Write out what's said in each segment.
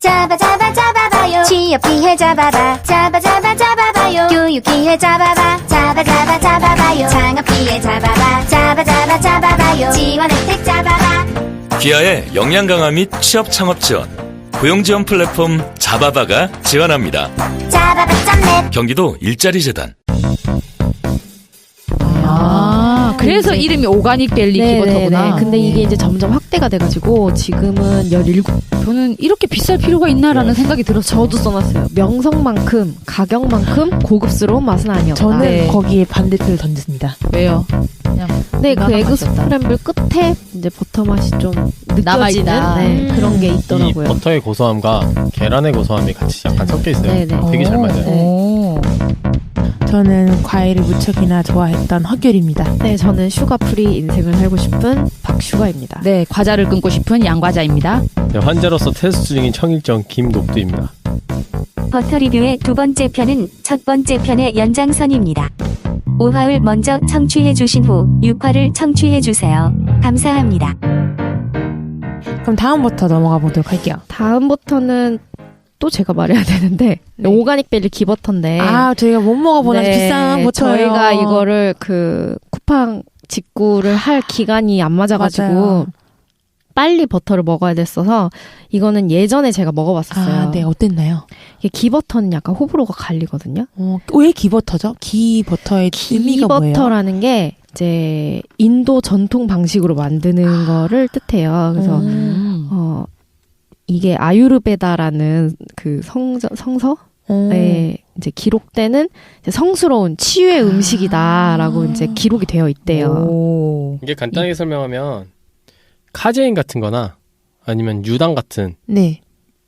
잡아 잡아 잡아봐요. 취업 기회 잡아봐. 잡아 잡아 잡아봐요. 교육 기회 잡아봐. 잡아 잡아 잡아봐요. 창업 기회 잡아봐. 잡아 잡아 잡아봐요. 지원 혜택 잡아봐. 기아의 역량 강화 및 취업 창업 지원, 고용 지원 플랫폼 잡아봐가 지원합니다. 잡아봐.net 경기도 일자리 재단. 그래서 이름이 오가닉밸리 기버터구나. 근데 이게 이제 점점 확대가 돼가지고 지금은 17. 저는 이렇게 비쌀 필요가 있나라는 생각이 들어서 저도 써놨어요. 명성만큼 가격만큼 고급스러운 맛은 아니었다. 저는 네. 거기에 반대표를 던졌습니다. 왜요? 그냥 근데 그 무난한 에그 맛이었다. 스크램블 끝에 이제 버터 맛이 좀 느껴지는 남아있다. 그런 게 이 있더라고요. 버터의 고소함과 계란의 고소함이 같이 약간 섞여 있어요. 네네. 되게 잘 맞아요. 오. 저는 과일을 무척이나 좋아했던 허귤입니다. 네, 저는 슈가프리 인생을 살고 싶은 박슈가입니다. 네, 과자를 끊고 싶은 양과자입니다. 네, 환자로서 테스트 중인 청일정 김녹두입니다. 버터 리뷰의 두 번째 편은 첫 번째 편의 연장선입니다. 5화를 먼저 청취해 주신 후 6화를 청취해 주세요. 감사합니다. 그럼 다음부터 넘어가 보도록 할게요. 다음부터는 또 제가 말해야 되는데 오가닉밸리 기버터인데 저희가 못 먹어보는 네, 비싼 버터예요. 저희가 이거를 그 쿠팡 직구를 할 기간이 안 맞아가지고 맞아요. 빨리 버터를 먹어야 됐어서 이거는 예전에 제가 먹어봤었어요. 네, 어땠나요? 이게 기버터는 약간 호불호가 갈리거든요. 왜 기버터죠? 기버터의 의미가 뭐예요? 기버터라는 게 이제 인도 전통 방식으로 만드는 거를 뜻해요. 그래서 이게 아유르베다라는 그 성서에 이제 기록되는 이제 성스러운 치유의 음식이다라고 이제 기록이 되어 있대요. 이게 간단하게 설명하면 카제인 같은 거나 아니면 유당 같은 네.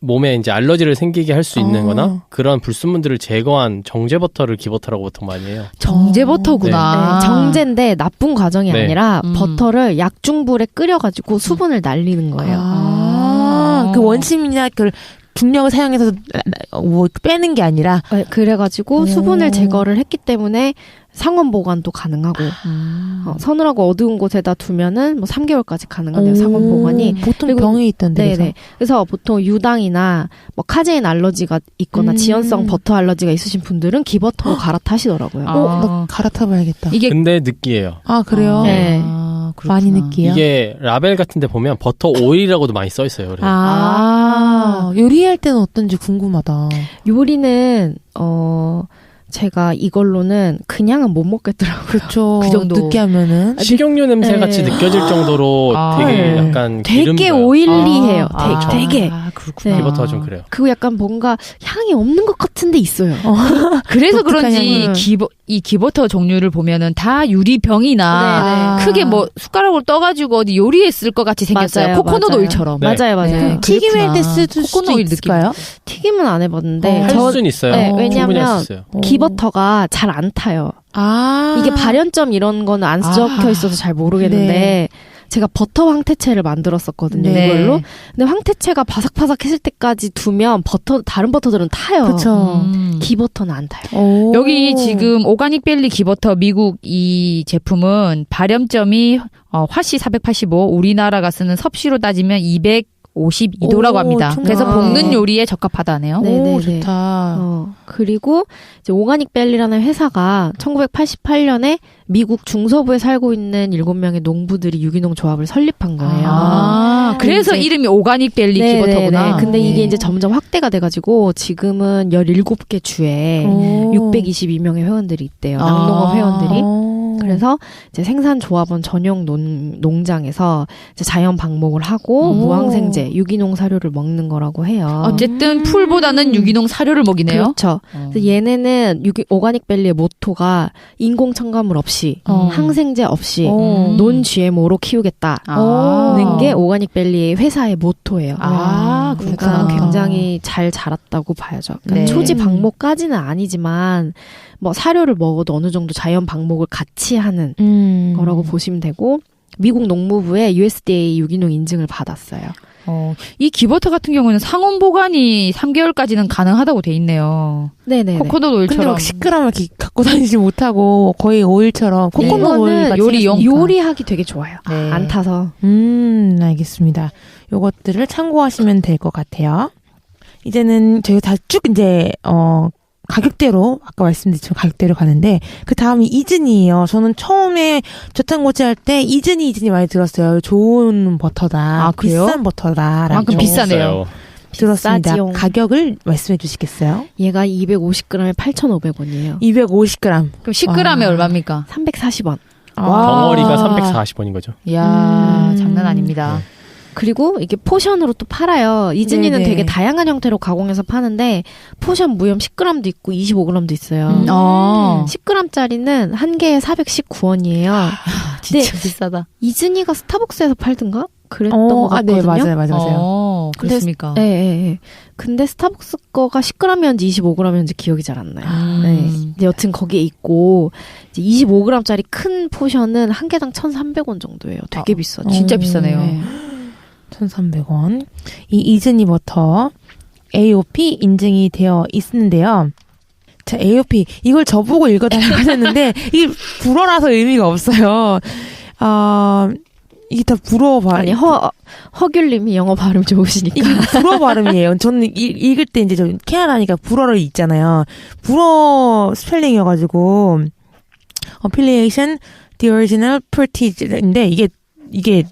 몸에 이제 알러지를 생기게 할 수 있는 거나 그런 불순물들을 제거한 정제 버터를 기버터라고 보통 많이 해요. 정제 버터구나. 네, 정제인데 나쁜 과정이 네. 아니라 버터를 약중불에 끓여가지고 수분을 날리는 거예요. 그 원심이나 그 중력을 사용해서 뭐 빼는 게 아니라 네, 그래가지고 수분을 제거를 했기 때문에 상온 보관도 가능하고 서늘하고 어두운 곳에다 두면은 뭐 3개월까지 가능하네요. 상온 보관이. 보통 그리고- 병에 있던데. 네네. 그래서 보통 유당이나 뭐 카제인 알러지가 있거나 지연성 버터 알러지가 있으신 분들은 기버터로 갈아타시더라고요. 나 갈아타봐야겠다. 이게 근데 느끼해요. 그래요? 네. 그렇구나. 많이 느끼해요? 이게 라벨 같은 데 보면 버터 오일이라고도 많이 써 있어요. 그래서. 요리할 때는 어떤지 궁금하다. 요리는 제가 이걸로는 그냥은 못 먹겠더라고요. 그렇죠. 그 정도. 느끼하면은. 식용유 냄새 같이 네. 느껴질 정도로 되게 약간 되게 기름져요. 오일리해요. 그렇죠. 되게. 그렇구나. 네. 기버터가 좀 그래요. 그리고 약간 뭔가 향이 없는 것 같은데 있어요. 그래서 독특한 그런지 향은. 이 기버터 종류를 보면은 다 유리병이나 네네. 크게 뭐 숟가락으로 떠가지고 어디 요리했을 것 같이 생겼어요. 맞아요, 코코넛 맞아요. 오일처럼. 네. 맞아요, 맞아요. 네. 튀김할 때 그렇구나. 쓸 수도 코코넛 오일 있을까요? 튀김은 안 해봤는데 할 수는 있어요. 네, 충분히 할 왜냐면 수 있어요. 기버터가 잘 안 타요. 이게 발연점 이런 거는 안 적혀 있어서 잘 모르겠는데 네. 제가 버터 황태채를 만들었었거든요. 네. 이걸로. 근데 황태채가 바삭바삭했을 때까지 두면 다른 버터들은 타요. 그쵸. 기버터는 안 타요. 여기 지금 오가닉밸리 기버터 미국 이 제품은 발염점이 화씨 485, 우리나라가 쓰는 섭씨로 따지면 252도라고 오, 합니다. 정말. 그래서 볶는 요리에 적합하다네요. 네. 오, 네네네. 좋다. 그리고 이제 오가닉밸리라는 회사가 1988년에 미국 중서부에 살고 있는 7명의 농부들이 유기농 조합을 설립한 거예요. 그래서 이제- 이름이 오가닉밸리 기버터구나. 근데 이게 이제 점점 확대가 돼가지고 지금은 17개 주에 622명의 회원들이 있대요. 낙농업 회원들이. 그래서 이제 생산조합원 전용 농장에서 이제 자연 방목을 하고 무항생제, 유기농 사료를 먹는 거라고 해요. 어쨌든 풀보다는 유기농 사료를 먹이네요. 그렇죠. 그래서 얘네는 오가닉밸리의 모토가 인공 첨가물 없이 항생제 없이 논 GMO로 키우겠다는 게 오가닉밸리 회사의 모토예요. 그러니까 굉장히 잘 자랐다고 봐야죠. 그러니까 네. 초지 방목까지는 아니지만 뭐 사료를 먹어도 어느 정도 자연 방목을 같이 하는 거라고 보시면 되고 미국 농무부의 USDA 유기농 인증을 받았어요. 이 기버터 같은 경우는 상온 보관이 3개월까지는 가능하다고 돼 있네요. 네네. 코코넛 근데 오일처럼. 막 시끄러워 이렇게 갖고 다니지 못하고 거의 오일처럼 코코넛 오일 이거는 같이 요리용. 요리하기 되게 좋아요. 네. 안 타서. 알겠습니다. 요것들을 참고하시면 될 것 같아요. 이제는 저희가 다 쭉 이제 가격대로 아까 말씀드린 가격대로 가는데 그 다음이 이즈니예요. 저는 처음에 저탄고지 할 때 이즈니 많이 들었어요. 좋은 버터다. 아, 그래요? 비싼 버터다라고 그만큼 비싸네요. 들었습니다. 비싸지요. 가격을 말씀해 주시겠어요? 얘가 250g에 8,500원이에요. 250g. 그럼 10g에 얼마입니까? 340원. 덩어리가 340원인 거죠. 이야, 장난 아닙니다. 그리고 이게 포션으로 또 팔아요. 이즈니는 네네. 되게 다양한 형태로 가공해서 파는데 포션 무염 10g도 있고 25g도 있어요. 10g짜리는 한 개에 419원이에요. 진짜 비싸다. 이즈니가 스타벅스에서 팔든가? 그랬던 것 같거든요. 네, 맞아요. 그렇습니까? 예. 근데 스타벅스 거가 10g이었는지 25g이었는지 기억이 잘 안 나요. 네. 근데 여튼 거기에 있고 이제 25g짜리 큰 포션은 한 개당 1,300원 정도예요. 되게 비싸죠. 진짜 비싸네요. 네. 1,300원. 이 이즈니 버터 AOP 인증이 되어 있는데요. 자, AOP 이걸 저보고 읽어달라고 하셨는데 이게 불어라서 의미가 없어요. 이게 다 불어 발음. 아니 허귤님이 영어 발음 좋으시니까. 이게 불어 발음이에요. 저는 읽을 때 이제 저 캐나다니까 불어를 읽잖아요. 불어 스펠링이어가지고 affiliation, the original practice인데 이게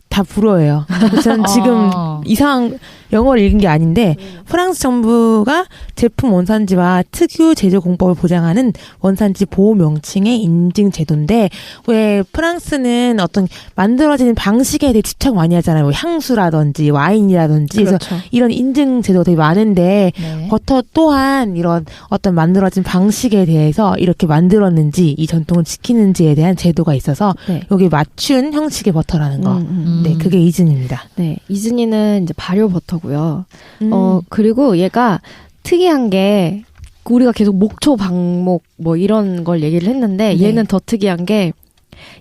다 불어예요. 저는 지금 이상 영어를 읽은 게 아닌데 프랑스 정부가 제품 원산지와 특유 제조 공법을 보장하는 원산지 보호 명칭의 인증 제도인데 왜 프랑스는 어떤 만들어지는 방식에 대해 집착 많이 하잖아요. 뭐 향수라든지 와인이라든지 그렇죠. 그래서 이런 인증 제도가 되게 많은데 네. 버터 또한 이런 어떤 만들어진 방식에 대해서 이렇게 만들었는지 이 전통을 지키는지에 대한 제도가 있어서 네. 여기 맞춘 형식의 버터라는 거. 네, 그게 이즈니입니다. 네, 이즈니는 이제 발효 버터고요. 음. 그리고 얘가 특이한 게 우리가 계속 목초, 방목 뭐 이런 걸 얘기를 했는데 네. 얘는 더 특이한 게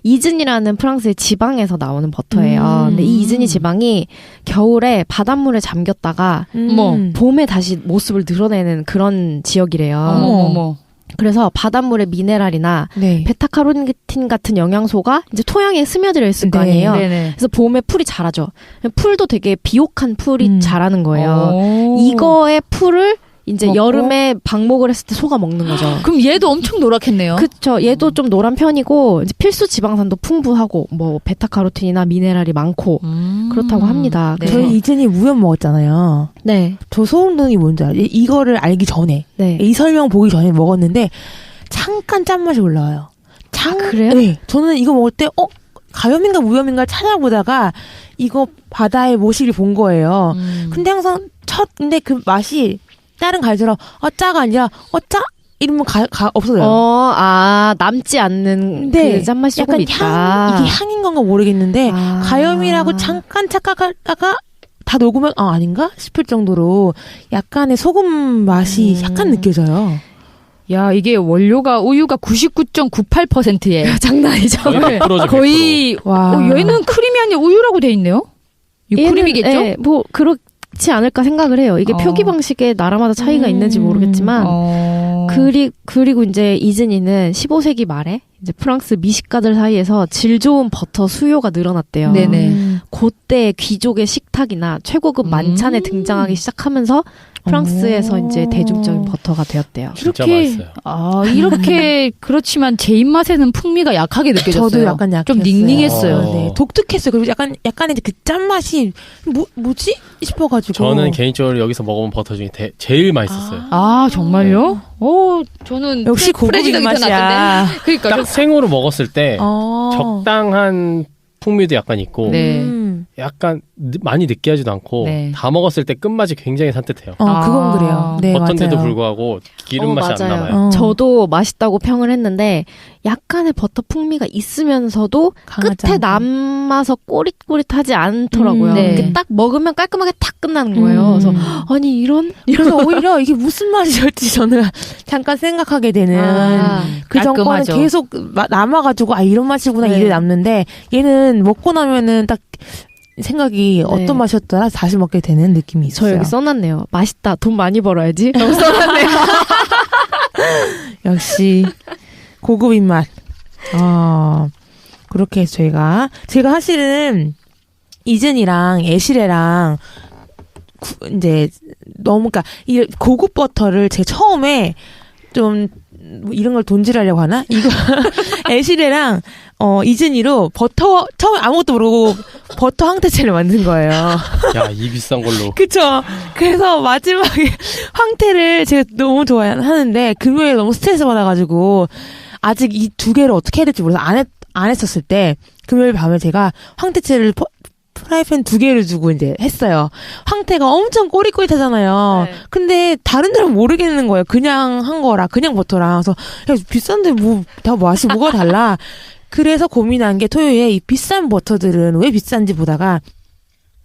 이즈니라는 프랑스의 지방에서 나오는 버터예요. 근데 이 이즈니 지방이 겨울에 바닷물에 잠겼다가 봄에 다시 모습을 드러내는 그런 지역이래요. 어머. 그래서 바닷물에 미네랄이나 네. 베타카로틴 같은 영양소가 이제 토양에 스며들어 있을 거 네. 아니에요. 네네. 그래서 봄에 풀이 자라죠. 풀도 되게 비옥한 풀이 자라는 거예요. 오. 이거의 풀을 이제 먹고? 여름에 방목을 했을 때 소가 먹는 거죠. 그럼 얘도 엄청 노랗겠네요. 그쵸. 얘도 좀 노란 편이고 이제 필수 지방산도 풍부하고 뭐 베타카로틴이나 미네랄이 많고 그렇다고 합니다. 네. 저희 이즈니 우연 먹었잖아요. 네. 저 소름 돋는 게 뭔지 알아요? 이거를 알기 전에 네. 이 설명 보기 전에 먹었는데 잠깐 짠맛이 올라와요. 그래요? 네. 저는 이거 먹을 때 가염인가 무염인가 찾아보다가 이거 바다의 모시를 본 거예요. 근데 항상 근데 그 맛이 다른 갈처럼 짜가 아니라 짜 이러면 없어져요. 남지 않는 네. 그 짠맛이 조금 약간 있다. 이게 향인 건가 모르겠는데 가염이라고 잠깐 착각하다가 다 녹으면 아닌가 싶을 정도로 약간의 소금 맛이 약간 느껴져요. 야, 이게 원료가 우유가 99.98%예요. 장난 아니죠. 거의 100%죠, 거의 와. 얘는 크림이 아니라 우유라고 돼 있네요. 크림이겠죠? 네, 뭐 그렇지 않을까 생각을 해요. 이게 표기 방식에 나라마다 차이가 있는지 모르겠지만 그리고 이제 이즈니는 15세기 말에 이제 프랑스 미식가들 사이에서 질 좋은 버터 수요가 늘어났대요. 네네. 그때 귀족의 식탁이나 최고급 만찬에 등장하기 시작하면서 프랑스에서 이제 대중적인 버터가 되었대요. 진짜 이렇게 맛있어요. 이렇게 그렇지만 제 입맛에는 풍미가 약하게 느껴졌어요. 저도 약간 약했어요. 좀 닝닝했어요. 어. 독특했어요. 그리고 약간의 그 짠맛이 뭐지 싶어가지고. 저는 개인적으로 여기서 먹어본 버터 중에 제일 맛있었어요. 아, 정말요? 저는 역시 프레지가 고급 더 입맛이야. 낫던데. 그러니까 딱 생으로 먹었을 때 적당한 풍미도 약간 있고 네. 약간 많이 느끼하지도 않고 네. 다 먹었을 때 끝맛이 굉장히 산뜻해요. 그건 그래요. 네, 버터인데도 맞아요. 불구하고 기름 맛이 안 맞아요. 남아요. 저도 맛있다고 평을 했는데 약간의 버터 풍미가 있으면서도 강하지 끝에 않고. 남아서 꼬릿꼬릿하지 않더라고요. 네. 이게 딱 먹으면 깔끔하게 탁 끝나는 거예요. 그래서 아니 이런 그래서 오히려 이게 무슨 맛이었지 저는 잠깐 생각하게 되는 그 전거는 깔끔하죠. 계속 남아가지고 이런 맛이구나 네. 이래 남는데 얘는 먹고 나면은 딱 생각이 어떤 맛이었더라 다시 먹게 되는 느낌이 저 있어요. 여기 써놨네요. 맛있다. 돈 많이 벌어야지. 라고 써놨네요. 역시 고급 입맛. 그렇게 해서 제가 사실은 이즌이랑 애시레랑 이제 너무 그러니까 이 고급 버터를 제가 처음에 좀 뭐 이런 걸 돈질하려고 하나? 이거 애쉬레랑 이즈니로 버터 처음에 아무것도 모르고 버터 황태채를 만든 거예요. 야, 이 비싼 걸로. 그쵸. 그래서 마지막에 황태를 제가 너무 좋아하는데 금요일에 너무 스트레스 받아가지고 아직 이 두 개를 어떻게 해야 될지 몰라서 안 했었을 때 금요일 밤에 제가 황태채를 프라이팬 2개를 두고 이제 했어요. 황태가 엄청 꼬릿꼬릿하잖아요. 네. 근데 다른 데는 모르겠는 거예요. 그냥 한 거라, 그냥 버터랑. 그래서 야, 비싼데 다 맛이 뭐가 달라. 그래서 고민한 게 토요일에 이 비싼 버터들은 왜 비싼지 보다가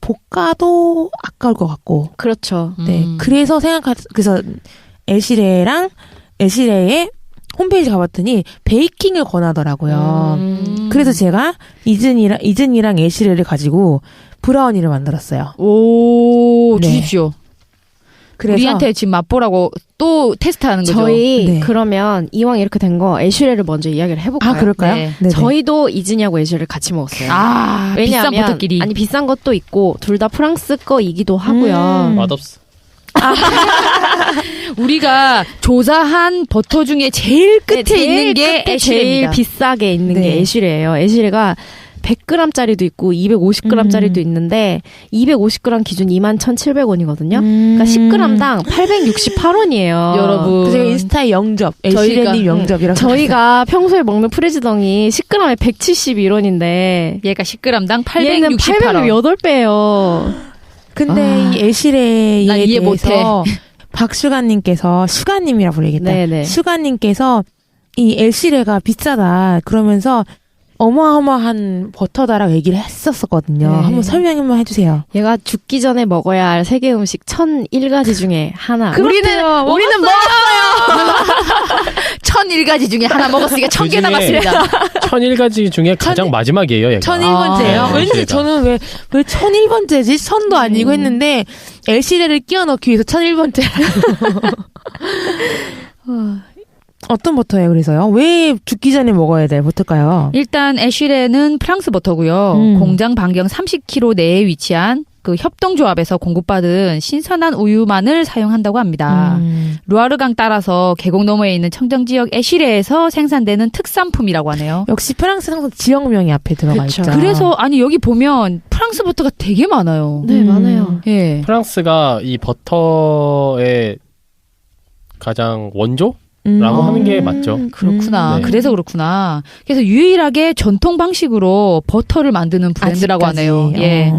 볶아도 아까울 것 같고. 그렇죠. 네. 그래서 그래서 애쉬레의 홈페이지 가봤더니 베이킹을 권하더라고요. 그래서 제가 이즈니랑 애쉬레를 가지고 브라우니를 만들었어요. 오, 네. 주십시오. 그래서 우리한테 지금 맛보라고 또 테스트하는 거죠. 저희 네. 그러면 이왕 이렇게 된 거 애쉬레를 먼저 이야기를 해볼까요? 아, 그럴까요? 네. 네네. 저희도 이즈니하고 애쉬레를 같이 먹었어요. 아, 왜냐하면 비싼 버터끼리. 아니 비싼 것도 있고 둘 다 프랑스 거이기도 하고요. 맛없어. 우리가 조사한 버터 중에 제일 끝에 네, 제일 있는 게 끝에 애쉬레입니다. 제일 비싸게 있는 네. 게 애쉬레예요. 애쉬레가 100g짜리도 있고 250g짜리도 있는데 250g 기준 21,700원이거든요. 그러니까 10g당 868원이에요. 여러분. 제가 인스타에 영접, 저희가, 애쉬레님 영접이라고. 저희가 평소에 먹는 프레지덩이 10g에 171원인데 얘가 10g당 얘는 868원. 808배요. 근데 이 애쉬레에 난 이해 대해서 박슈가님께서 슈가님이라 부르겠다. 네네. 슈가님께서 이 애쉬레가 비싸다 그러면서 어마어마한 버터다라고 얘기를 했었거든요. 네. 한번 설명 한번 해주세요. 얘가 죽기 전에 먹어야 할 세계 음식 1001가지 중에 하나. 우리는 먹었어요. 1001가지 중에 하나 먹었으니까 1000개 그중에 남았습니다. 1001가지 중에 가장 마지막이에요, 얘가. 1001번째예요. 아, 왠지 애쉬레가. 저는 왜 1001번째지? 1000도 아니고 했는데 애쉬레를 끼워 넣기 위해서 1001번째. 어떤 버터예요, 그래서요? 왜 죽기 전에 먹어야 될 버터일까요? 일단 애쉬레는 프랑스 버터고요. 공장 반경 30km 내에 위치한 그 협동조합에서 공급받은 신선한 우유만을 사용한다고 합니다. 루아르강 따라서 계곡 너머에 있는 청정지역 애쉬레에서 생산되는 특산품이라고 하네요. 역시 프랑스는 항상 지역명이 앞에 들어가 그쵸. 있죠. 그래서 아니 여기 보면 프랑스 버터가 되게 많아요. 네, 많아요. 예. 프랑스가 이 버터의 가장 원조? 라고 하는 게 맞죠. 그렇구나. 네. 그래서 그렇구나. 그래서 유일하게 전통 방식으로 버터를 만드는 브랜드라고 아직까지. 하네요. 예.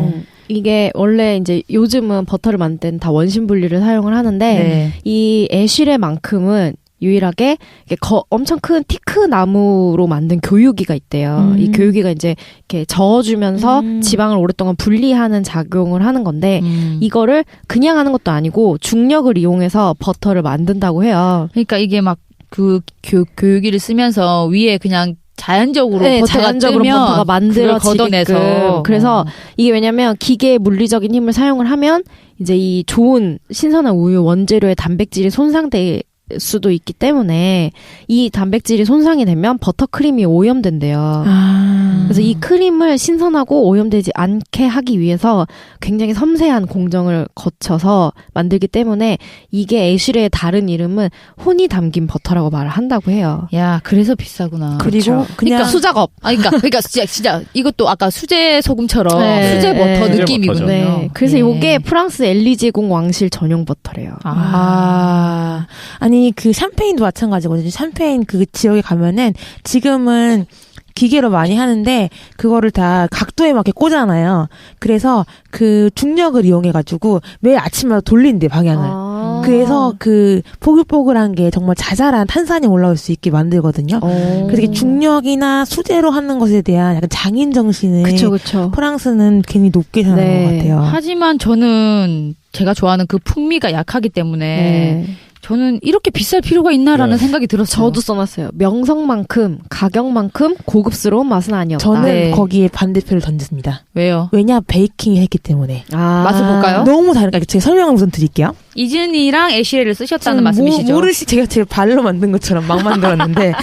이게 원래 이제 요즘은 버터를 만들 때는 다 원심 분리를 사용을 하는데 네. 이 애쉬레만큼은 유일하게 이게 엄청 큰 티크 나무로 만든 교유기가 있대요. 이 교유기가 이제 이렇게 저어주면서 지방을 오랫동안 분리하는 작용을 하는 건데 이거를 그냥 하는 것도 아니고 중력을 이용해서 버터를 만든다고 해요. 그러니까 이게 막 그 교육기를 쓰면서 위에 그냥 자연적으로 네, 버터가 자연적으로 뜨면 버터가 만들어지게끔. 그걸 걷어내서 그래서 이게 왜냐면 기계의 물리적인 힘을 사용을 하면 이제 이 좋은 신선한 우유 원재료의 단백질이 손상될 수도 있기 때문에 이 단백질이 손상이 되면 버터크림이 오염된대요. 그래서 이 크림을 신선하고 오염되지 않게 하기 위해서 굉장히 섬세한 공정을 거쳐서 만들기 때문에 이게 애쉬레의 다른 이름은 혼이 담긴 버터라고 말을 한다고 해요. 야, 그래서 비싸구나. 그리고 그냥 그러니까 수작업. 그러니까 진짜 이것도 아까 수제 소금처럼 네, 수제 버터 네. 느낌이군요. 네. 그래서 예. 이게 프랑스 엘리제궁 왕실 전용 버터래요. 아니 그 샴페인도 마찬가지거든요. 샴페인 그 지역에 가면은 지금은 기계로 많이 하는데 그거를 다 각도에 맞게 꽂잖아요. 그래서 그 중력을 이용해가지고 매일 아침마다 돌린대 방향을. 그래서 그 포글포글한 게 정말 자잘한 탄산이 올라올 수 있게 만들거든요. 그래서 이게 중력이나 수제로 하는 것에 대한 약간 장인 정신을 그쵸. 프랑스는 괜히 높게 생각하는 네. 것 같아요. 하지만 저는 제가 좋아하는 그 풍미가 약하기 때문에 네. 저는 이렇게 비쌀 필요가 있나라는 네. 생각이 들었어요. 저도 써놨어요. 명성만큼 가격만큼 고급스러운 맛은 아니었다. 저는 네. 거기에 반대표를 던졌습니다. 왜요? 왜냐 베이킹을 했기 때문에. 맛을 볼까요? 너무 다르니까 제가 설명을 우선 드릴게요. 이즈니랑 애쉬레를 쓰셨다는 말씀이시죠? 제가 제 발로 만든 것처럼 막 만들었는데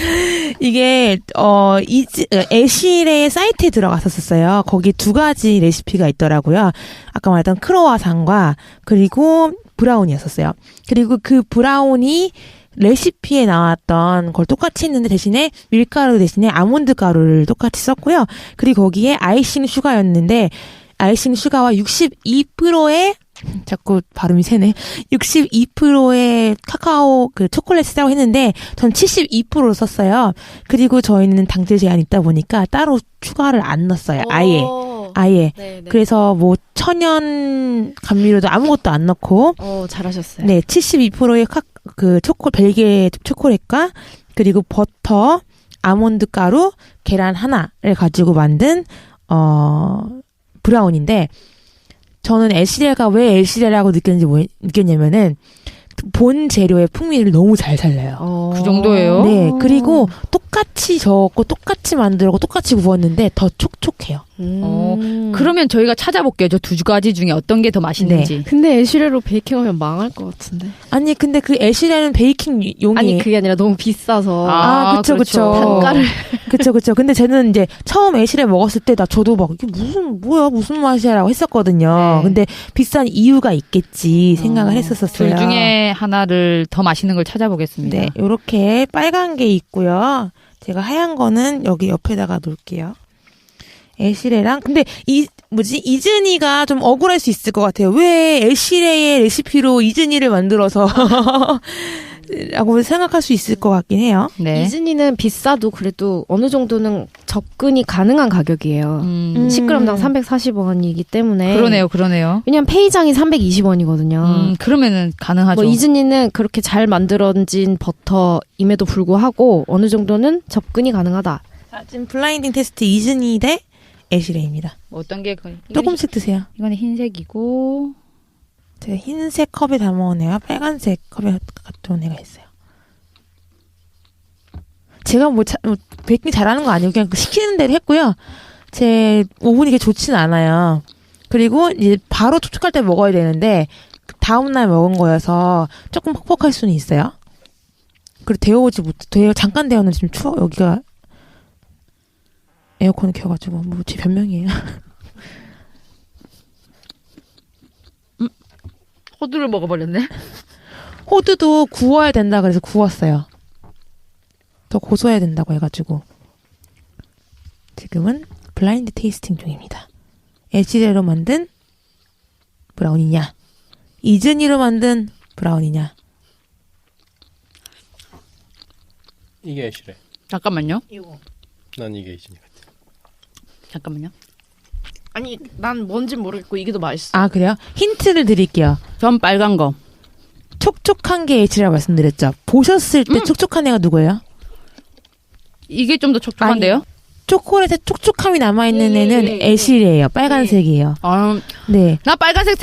이게 애쉬레의 사이트에 들어갔었어요. 거기 2가지 레시피가 있더라고요. 아까 말했던 크로와상과 그리고 브라운이었었어요. 그리고 그 브라운이 레시피에 나왔던 걸 똑같이 했는데 대신에 밀가루 대신에 아몬드 가루를 똑같이 썼고요. 그리고 거기에 아이싱 슈가였는데 아이싱 슈가와 62%의 자꾸 발음이 새네. 62%의 카카오 그 초콜릿을 쓰라고 했는데 전 72%로 썼어요. 그리고 저희는 당질 제한이 있다 보니까 따로 추가를 안 넣었어요. 아예. 네네. 그래서 뭐 천연 감미료도 아무것도 안 넣고 잘하셨어요. 네, 72%의 그 벨기에 초콜릿과 그리고 버터, 아몬드 가루, 계란 하나를 가지고 만든 브라운인데 저는 엘시레가 왜 엘시레라고 느꼈냐면은 본 재료의 풍미를 너무 잘 살려요. 그 정도예요? 네, 그리고 똑같이 저었고 똑같이 만들고 똑같이 구웠는데 더 촉촉해요. 그러면 저희가 찾아볼게요. 저 두 가지 중에 어떤 게 더 맛있는지. 근데 애쉬레로 베이킹하면 망할 것 같은데. 아니 근데 그 엘시레는 베이킹 용이 아니 그게 아니라 너무 비싸서. 그쵸. 단가를. 그쵸. 근데 저는 이제 처음 애쉬레 먹었을 때 저도 막 이게 무슨 맛이야라고 했었거든요. 네. 근데 비싼 이유가 있겠지 생각을 했었어요. 둘 중에 하나를 더 맛있는 걸 찾아보겠습니다. 네, 요렇게 빨간 게 있고요. 제가 하얀 거는 여기 옆에다가 놓을게요. 애쉬레랑 근데 이즈니가 좀 억울할 수 있을 것 같아요. 왜 애쉬레의 레시피로 이즈니를 만들어서 라고 생각할 수 있을 것 같긴 해요. 네. 이즈니는 비싸도 그래도 어느 정도는 접근이 가능한 가격이에요. 10g당 340원이기 때문에. 그러네요. 왜냐면 페이장이 320원이거든요. 그러면은 가능하죠. 뭐 이즈니는 그렇게 잘 만들어진 버터임에도 불구하고 어느 정도는 접근이 가능하다. 지금 블라인딩 테스트 이즈니 대 애쉬레입니다. 어떤 게 조금씩 드세요. 이거는 흰색이고 제가 흰색 컵에 담아온 애와 빨간색 컵에 갖다 온 애가 있어요. 제가 베이킹 잘하는 거 아니고 그냥 시키는 대로 했고요. 제 오븐이 그렇게 좋지는 않아요. 그리고 이제 바로 촉촉할 때 먹어야 되는데 다음날 먹은 거여서 조금 퍽퍽할 수는 있어요. 그리고 잠깐 데우는 지금 추워. 여기가 에어컨을 켜가지고 제 변명이에요. 호두를 먹어버렸네. 호두도 구워야 된다 그래서 구웠어요. 더 고소해야 된다고 해가지고 지금은 블라인드 테이스팅 중입니다. 애쉬레로 만든 브라운이냐 이즈니로 만든 브라운이냐. 이게 애쉬레. 잠깐만요. 난 이게 애쉬레 같아. 잠깐만요. 아니 난 뭔진 모르겠고 이게 더 맛있어. 아 그래요? 힌트를 드릴게요. 전 빨간 거. 촉촉한 게 애쉬라고 말씀드렸죠. 보셨을 때 촉촉한 애가 누구예요? 이게 좀 더 촉촉한데요? 초콜릿에 촉촉함이 남아있는 애는 애쉬레예요. 빨간색이에요. 네. 나 빨간색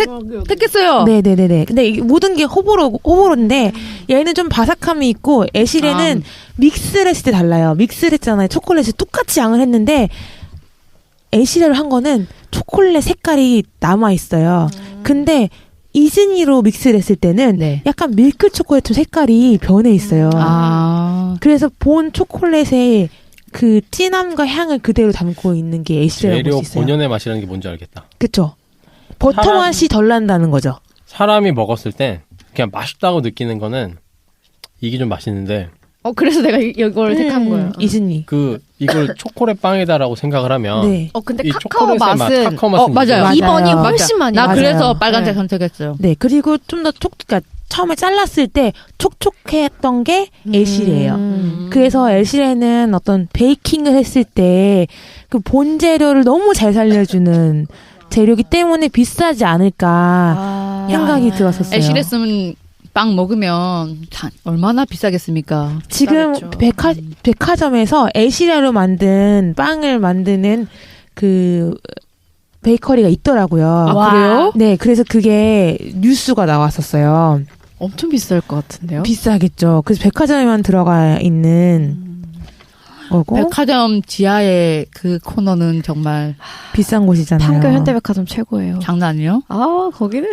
택했어요. 네네네네. 근데 이게 모든 게 호불호인데 얘는 좀 바삭함이 있고 애쉬레는 믹스를 했을 때 달라요. 믹스를 했잖아요. 초콜릿을 똑같이 양을 했는데 애쉬레로 한 거는 초콜릿 색깔이 남아있어요. 근데 이즈니로 믹스를 했을 때는 약간 밀크 초콜릿 색깔이 변해 있어요. 그래서 본 초콜릿의 그 진함과 향을 그대로 담고 있는 게 애쉬레라고 볼 수 있어요. 재료 본연의 맛이라는 게 뭔지 알겠다. 그쵸. 버터 맛이 덜 난다는 거죠. 사람이 먹었을 때 그냥 맛있다고 느끼는 거는 이게 좀 맛있는데 그래서 내가 이걸 택한 거예요. 이즈니. 이걸 초콜릿 빵이다라고 생각을 하면 근데 이 카카오 초콜릿의 맛은 카카오 맛은 맞아요. 2번이 훨씬 많이 나 맞아요. 그래서 빨간색 선택했어요. 네, 그리고 좀 더 그러니까 처음에 잘랐을 때 촉촉했던 게 애쉬레예요. 그래서 애쉬레는 어떤 베이킹을 했을 때 그 본재료를 너무 잘 살려주는 재료기 때문에 비싸지 않을까 생각이 들었었어요. 애쉬레 쓰면 빵 먹으면 얼마나 비싸겠습니까? 지금 백화점에서 애쉬레로 만든 빵을 만드는 그 베이커리가 있더라고요. 그래요? 네, 그래서 그게 뉴스가 나왔었어요. 엄청 비쌀 것 같은데요? 비싸겠죠. 그래서 백화점에만 들어가 있는 거고. 백화점 지하의 그 코너는 정말 비싼 곳이잖아요. 판교 현대백화점 최고예요. 장난 아니에요? 거기는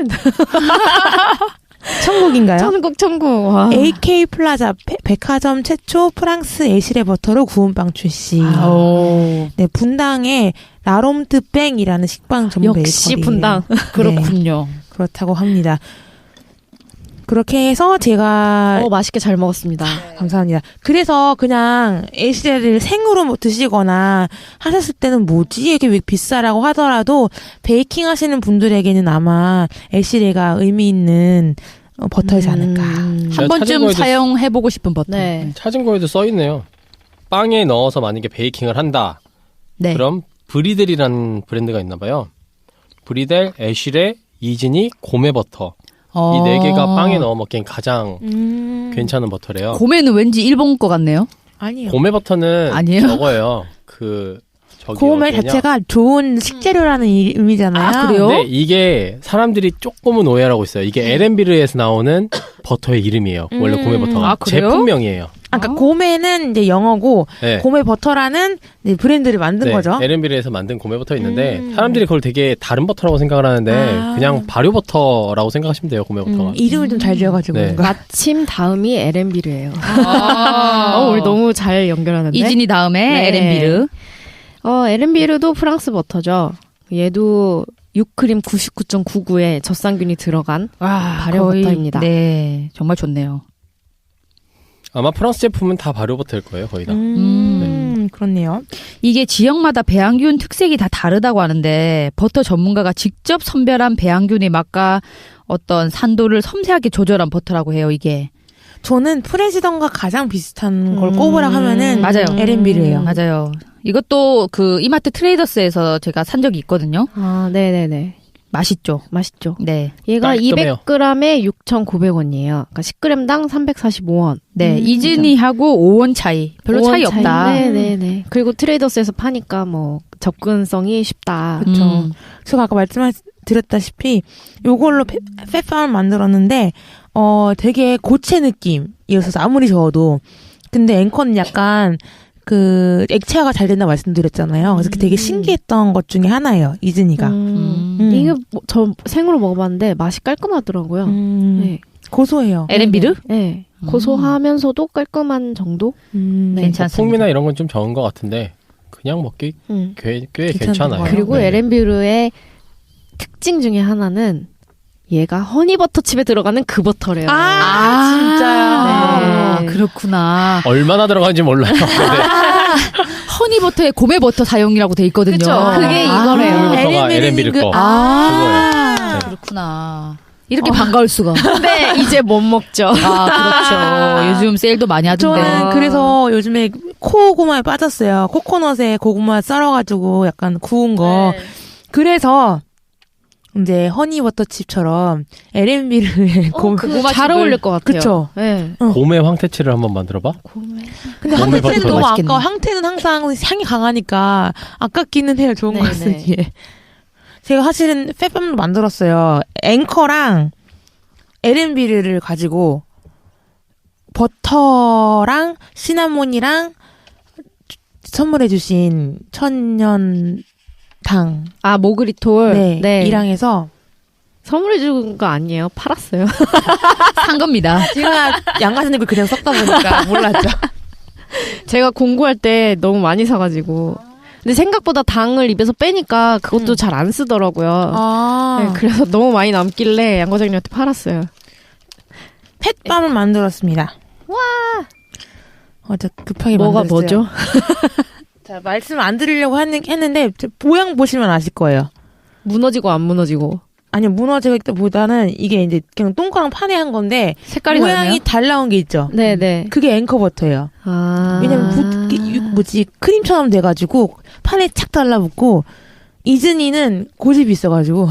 천국인가요? 천국. 와. AK 플라자 백화점 최초 프랑스 애쉬레 버터로 구운 빵 출시. 네, 분당에 라롬트 뱅이라는 식빵 전문 베이커리. 역시 분당. 그렇군요. 그렇다고 합니다. 그렇게 해서 제가 맛있게 잘 먹었습니다. 감사합니다. 그래서 그냥 애쉬레를 생으로 드시거나 하셨을 때는 뭐지? 이게 왜 비싸라고 하더라도 베이킹 하시는 분들에게는 아마 애쉬레가 의미 있는 버터이지 않을까. 한 번쯤 사용해보고 싶은 버터. 네. 찾은 거에도 써있네요. 빵에 넣어서 만약에 베이킹을 한다. 네. 그럼 브리델이라는 브랜드가 있나 봐요. 브리델, 애쉬레, 이즈니, 고메버터. 이 네 개가 빵에 넣어 먹기엔 가장 괜찮은 버터래요. 고메는 왠지 일본 거 같네요. 아니요. 고메버터는 아니에요? 저거예요. 고메 자체가 좋은 식재료라는 의미잖아요. 아, 그래요? 근데 이게 사람들이 조금은 오해를 하고 있어요. 이게 에렌비르에서 나오는 버터의 이름이에요. 원래 고메버터가. 아, 그래요? 제품명이에요. 그러니까 고메는 이제 영어고 네. 고메버터라는 이제 브랜드를 만든 네, 거죠. 에렌비르에서 만든 고메버터 있는데 사람들이 그걸 되게 다른 버터라고 생각을 하는데 아. 그냥 발효버터라고 생각하시면 돼요. 고메버터가. 이름을 좀 잘 지어가지고 네. 뭔가. 마침 다음이 에렌비르예요. 아. 우리 너무 잘 연결하는데. 이진이 다음에 네. 에렌비르. 에렌비르도 프랑스 버터죠. 얘도 6크림 99.99에 젖산균이 들어간 발효 거의, 버터입니다. 네, 정말 좋네요. 아마 프랑스 제품은 다 발효버터일 거예요. 거의 다. 그렇네요. 이게 지역마다 배양균 특색이 다 다르다고 하는데 버터 전문가가 직접 선별한 배양균의 맛과 어떤 산도를 섬세하게 조절한 버터라고 해요. 이게 저는 프레지던과 가장 비슷한 걸 꼽으라 하면은 맞아요. 에렌비르예요. 맞아요. 이것도 그 이마트 트레이더스에서 제가 산 적이 있거든요. 아, 네네네. 맛있죠. 맛있죠. 네. 얘가 깔끔해요. 200g에 6,900원이에요. 그러니까 10g당 345원. 네. 이진이하고 5원 차이. 별로 차이 없다. 네네네. 그리고 트레이더스에서 파니까 뭐 접근성이 쉽다. 그렇죠. 제가 아까 말씀드렸다시피 요걸로 팻팜을 만들었는데 되게 고체 느낌이었어서 아무리 저어도 근데 앵커는 약간 그 액체화가 잘 된다 말씀드렸잖아요. 그래서 되게 신기했던 것 중에 하나예요. 이즈니가. 이게 저 생으로 먹어봤는데 맛이 깔끔하더라고요. 네. 고소해요. 에렌비르? 네. 고소하면서도 깔끔한 정도? 네. 괜찮습니다. 풍미나 이런 건 좀 적은 것 같은데 그냥 먹기 꽤 괜찮아요. 그리고 네. 에렌비르의 특징 중에 하나는 얘가 허니버터칩에 들어가는 그 버터래요. 진짜요? 네. 그렇구나. 얼마나 들어가는지 몰라요. 근데 허니버터에 고메버터 사용이라고 돼 있거든요. 그쵸. 그게 이거래요. 고메버터가 에렌비르 거. 아, 그거예요. 그렇구나. 이렇게 반가울 수가. 근데 이제 못 먹죠. 아, 그렇죠. 요즘 세일도 많이 하던데. 저는 그래서 요즘에 코고마에 빠졌어요. 코코넛에 고구마 썰어가지고 약간 구운 거. 그래서 이제 허니버터칩처럼 에렌비르의 고구마 잘 어울릴 것 같아요. 그쵸. 네. 고메 황태치를 한번 만들어봐. 근데 고메 황태는 버터 너무 맛있겠네. 아까워. 황태는 항상 향이 강하니까 아깝기는 해요. 좋은 거 네네. 쓰기에. 제가 사실은 팻팜도 만들었어요. 앵커랑 에렌비르를 가지고 버터랑 시나몬이랑 선물해주신 천년당 아, 모그리톨. 네, 이랑 해서 선물해 준 거 아니에요? 팔았어요. 산 겁니다. 제가 양가스님을 그냥 섞다 보니까 몰랐죠. 제가 공부할 때 너무 많이 사가지고. 근데 생각보다 당을 입에서 빼니까 그것도 잘 안 쓰더라고요. 네, 그래서 너무 많이 남길래 양 과장님한테 팔았어요. 팻밤을 만들었습니다. 와. 저 급하게 뭐가 만들었어요. 뭐죠? 자, 말씀 안 드리려고 했는데 모양 보시면 아실 거예요. 무너지고 안 무너지고. 아니요, 무너지기보다는 이게 이제 그냥 똥가랑 판에 한 건데 색깔이 모양이 다르네요. 달 나온 게 있죠. 네네. 그게 앵커버터예요. 아. 왜냐면 크림처럼 돼가지고 판에 착 달라붙고 이즈니는 고집이 있어가지고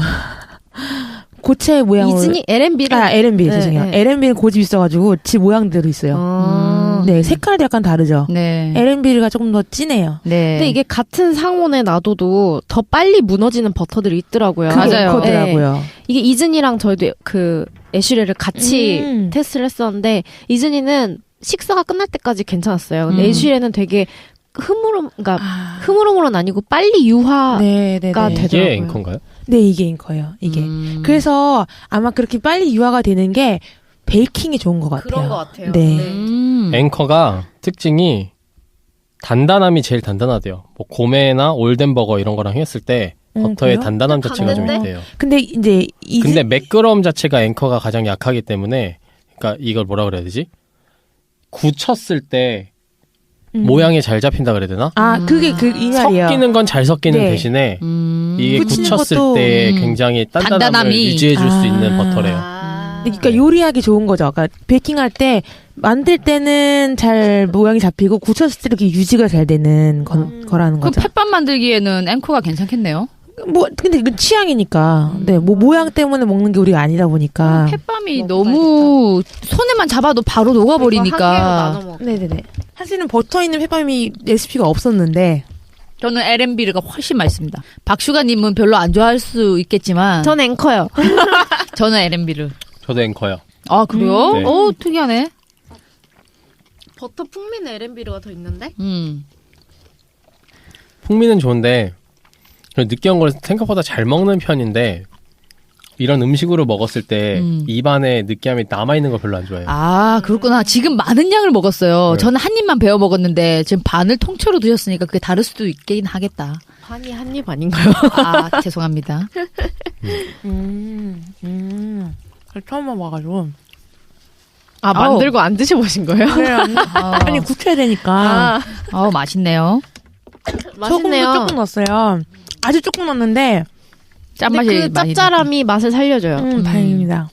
고체 모양으로 이즈니 에렌비르. 에렌비르 네, 죄송해요. 네. 에렌비르 고집이 있어가지고 지 모양대로 있어요. 네, 색깔도 약간 다르죠. 네. 에렌비르가 조금 더 진해요. 네. 근데 이게 같은 상온에 놔둬도 더 빨리 무너지는 버터들이 있더라고요. 그게 맞아요. 앵커더라고요. 네. 이게 이즈니랑 저희도 그 애쉬레를 같이 테스트를 했었는데 이즈니는 식사가 끝날 때까지 괜찮았어요. 근데 애쉬레는 되게 흐물흐물은 아니고 빨리 유화가 네네네. 이게 되더라고요. 앵커인가요? 네, 이게 앵커예요. 이게. 그래서 아마 그렇게 빨리 유화가 되는 게 베이킹이 좋은 것 같아요. 그런 것 같아요. 네. 앵커가 특징이 단단함이 제일 단단하대요. 뭐 고메나 올덴버거 이런 거랑 했을 때 버터의 그래요? 단단함 자체가 좀 갔는데? 있대요. 근데 이제 근데 매끄러움 자체가 앵커가 가장 약하기 때문에 그러니까 이걸 뭐라 그래야 되지? 굳혔을 때 모양이 잘 잡힌다 그래야 되나? 그게 이 말이에요. 섞이는 건 잘 섞이는 네. 대신에 이게 굳히는 굳혔을 것도, 때 굉장히 단단함을 단단함이. 유지해줄 수 있는 버터래요. 그러니까 요리하기 좋은 거죠. 그러니까 베이킹할 때 만들 때는 잘 모양이 잡히고 굳혔을 때 이렇게 유지가 잘 되는 거라는 그럼 거죠. 팻밥 만들기에는 앵커가 괜찮겠네요. 뭐 근데 이건 취향이니까. 네, 뭐 모양 때문에 먹는 게 우리가 아니다 보니까. 팻밥이 너무 손에만 잡아도 바로 녹아버리니까. 네네네. 사실은 버터 있는 햇밤이 레시피가 없었는데 저는 LMB가 훨씬 맛있습니다. 박슈가님은 별로 안 좋아할 수 있겠지만 전 앵커요. 저는 LMB를. 저도 앵커요. 아 그래요? 네. 오 특이하네. 버터 풍미는 LMB가 더 있는데? 풍미는 좋은데 느끼한 걸 생각보다 잘 먹는 편인데 이런 음식으로 먹었을 때 입안에 느끼함이 남아있는 걸 별로 안 좋아해요. 아 그렇구나. 지금 많은 양을 먹었어요. 네. 저는 한 입만 베어 먹었는데 지금 반을 통째로 드셨으니까 그게 다를 수도 있긴 하겠다. 반이 한 입 아닌가요? 아 죄송합니다. 처음 와가지고. 아, 만들고 안 드셔보신 거예요? 아니 굳혀야 되니까. 맛있네요. 맛있네요. 소금도 조금 넣었어요. 아주 조금 넣었는데 짠맛이 근데 그 많이 짭짤함이 맛을 살려줘요. 다행입니다.